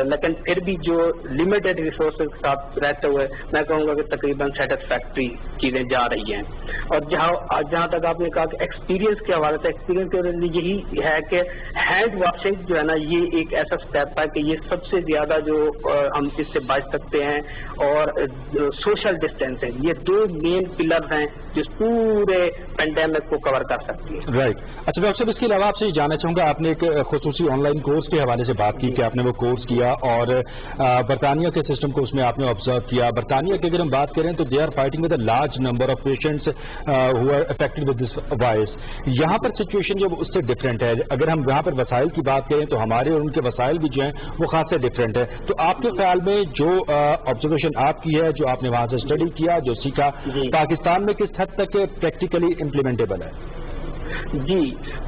لیکن پھر بھی جو لمیٹڈ ریسورسز کے ساتھ رہتے ہوئے میں کہوں گا کہ تقریباً سیٹسفیکٹری چیزیں جا رہی ہیں. اور جہاں تک آپ نے کہا کہ ایکسپیرینس کے حوالے سے, ایکسپیرینس کے لیے یہی ہے کہ ہینڈ واشنگ جو ہے نا یہ ایک ایسا اسٹیپ ہے کہ یہ سب سے زیادہ جو ہم اس سے بچ سکتے ہیں, اور سوشل ڈسٹینسنگ, یہ دو مین پلرز ہیں جو پورے پینڈیمک کو کور کر سکتی ہیں. رائٹ. اچھا ڈاکٹر صاحب, اس کے علاوہ آپ سے یہ جاننا چاہوں گا, آپ نے ایک خصوصی آن لائن کورس کے حوالے سے بات کی کہ آپ نے وہ کورس کیا اور برطانیہ کے سسٹم کو اس میں آپ نے آبزرو کیا. برطانیہ کی اگر ہم بات کریں تو they are fighting with a large number of patients who are affected with this virus. یہاں پر سچویشن جو اس سے ڈفرینٹ ہے. اگر ہم یہاں پر وسائل کی بات کریں تو ہمارے اور ان کے وسائل بھی جو ہیں وہ خاص سے ڈفرینٹ ہے. تو آپ کے خیال میں جو آبزرویشن آپ کی ہے, جو آپ نے وہاں سے اسٹڈی کیا, جو سیکھا, پاکستان میں کس حد تک پریکٹیکلی امپلیمنٹیبل ہے؟ جی,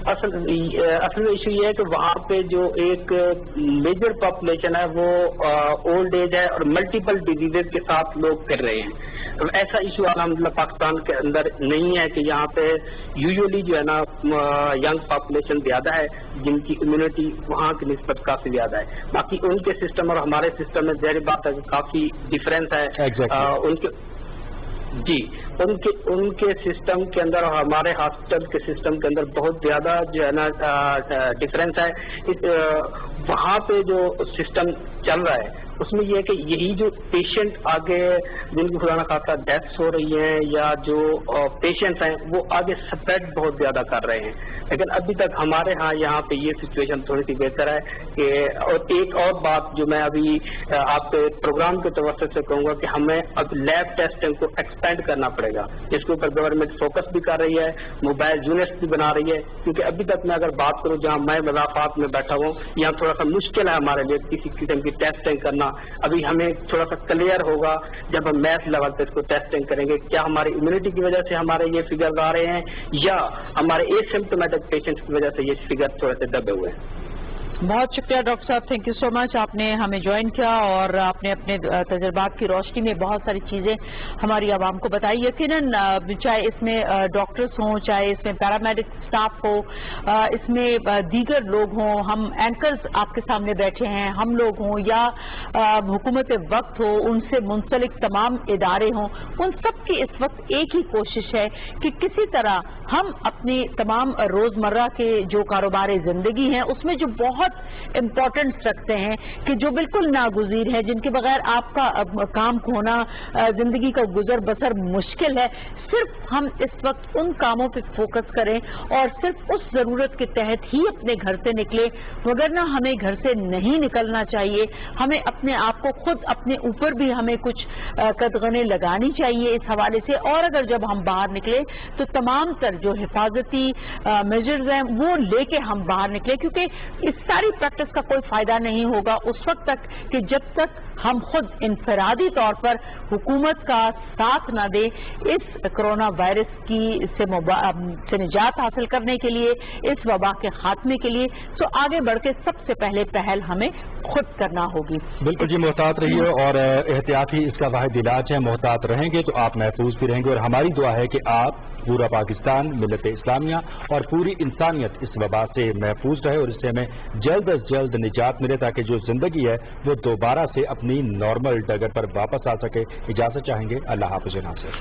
اصل ایشو یہ ہے کہ وہاں پہ جو ایک میجر پاپولیشن ہے وہ اولڈ ایج ہے اور ملٹیپل ڈیزیزز کے ساتھ لوگ پھر رہے ہیں. ایسا ایشو الحمدللہ پاکستان کے اندر نہیں ہے کہ یہاں پہ یوزلی جو ہے نا ینگ پاپولیشن زیادہ ہے جن کی امیونٹی وہاں کی نسبت کافی زیادہ ہے. باقی ان کے سسٹم اور ہمارے سسٹم میں ظاہر بات ہے کہ کافی ڈفرینس ہے. ان کے جی ان کے سسٹم کے اندر اور ہمارے ہاسپٹل کے سسٹم کے اندر بہت زیادہ جو ہے نا ڈفرینس ہے. وہاں پہ جو سسٹم چل رہا ہے اس میں یہ ہے کہ یہی جو پیشنٹ آگے جن کی خدا نہ خاصہ ڈیتھس ہو رہی ہیں یا جو پیشنٹس ہیں وہ آگے سپریڈ بہت زیادہ کر رہے ہیں. لیکن ابھی تک ہمارے ہاں یہاں پہ یہ سچویشن تھوڑی سی بہتر ہے کہ, اور ایک اور بات جو میں ابھی آپ کے پروگرام کے توسط سے کہوں گا کہ ہمیں اب لیب ٹیسٹنگ کو ایکسپینڈ کرنا پڑے گا, جس کے اوپر گورنمنٹ فوکس بھی کر رہی ہے, موبائل یونٹس بھی بنا رہی ہے. کیونکہ ابھی تک میں اگر بات کروں جہاں میں مضافات میں بیٹھا ہوں, یہاں تھوڑا سا مشکل ہے ہمارے لیے کسی قسم کی ٹیسٹنگ کرنا. ابھی ہمیں تھوڑا سا کلیئر ہوگا جب ہم میتھ لیول پہ اس کو ٹیسٹنگ کریں گے, کیا ہماری امیونٹی کی وجہ سے ہمارے یہ فگرز آ رہے ہیں یا ہمارے ایسمپٹومیٹک پیشنٹس کی وجہ سے یہ فگر تھوڑے سے دبے ہوئے ہیں. بہت شکریہ ڈاکٹر صاحب, تھینک یو سو مچ. آپ نے ہمیں جوائن کیا اور آپ نے اپنے تجربات کی روشنی میں بہت ساری چیزیں ہماری عوام کو بتائی. یقیناً چاہے اس میں ڈاکٹرز ہوں, چاہے اس میں پیرامیڈک اسٹاف ہو, اس میں دیگر لوگ ہوں, ہم اینکرز آپ کے سامنے بیٹھے ہیں, ہم لوگ ہوں یا حکومت وقت ہو, ان سے منسلک تمام ادارے ہوں, ان سب کی اس وقت ایک ہی کوشش ہے کہ کسی طرح ہم اپنی تمام روزمرہ کے جو کاروبار زندگی ہیں اس میں جو بہت امپورٹنس رکھتے ہیں کہ جو بالکل ناگزیر ہے, جن کے بغیر آپ کا کام ہونا, زندگی کا گزر بسر مشکل ہے, صرف ہم اس وقت ان کاموں پہ فوکس کریں اور صرف اس ضرورت کے تحت ہی اپنے گھر سے نکلیں, وگرنہ ہمیں گھر سے نہیں نکلنا چاہیے. ہمیں اپنے آپ کو خود اپنے اوپر بھی ہمیں کچھ قدغنیں لگانی چاہیے اس حوالے سے. اور اگر جب ہم باہر نکلیں تو تمام تر جو حفاظتی میجرز ہیں وہ لے کے ہم باہر نکلیں, کیونکہ اس ساری پریکٹس کا کوئی فائدہ نہیں ہوگا اس وقت تک کہ جب تک ہم خود انفرادی طور پر حکومت کا ساتھ نہ دیں اس کرونا وائرس کی سے نجات حاصل کرنے کے لیے، اس وبا کے خاتمے کے لیے، تو آگے بڑھ کے سب سے پہلے پہل ہمیں خود کرنا ہوگی۔ بالکل جی، محتاط رہیے اور احتیاط ہی اس کا واحد علاج ہے۔ محتاط رہیں گے تو آپ محفوظ بھی رہیں گے، اور ہماری دعا ہے کہ آپ، پورا پاکستان، ملت اسلامیہ اور پوری انسانیت اس وبا سے محفوظ رہے اور اس سے ہمیں جلد از جلد نجات ملے، تاکہ جو زندگی ہے وہ دوبارہ سے اپنی نارمل ڈگر پر واپس آ سکے۔ اجازت چاہیں گے، اللہ حافظ ناصر۔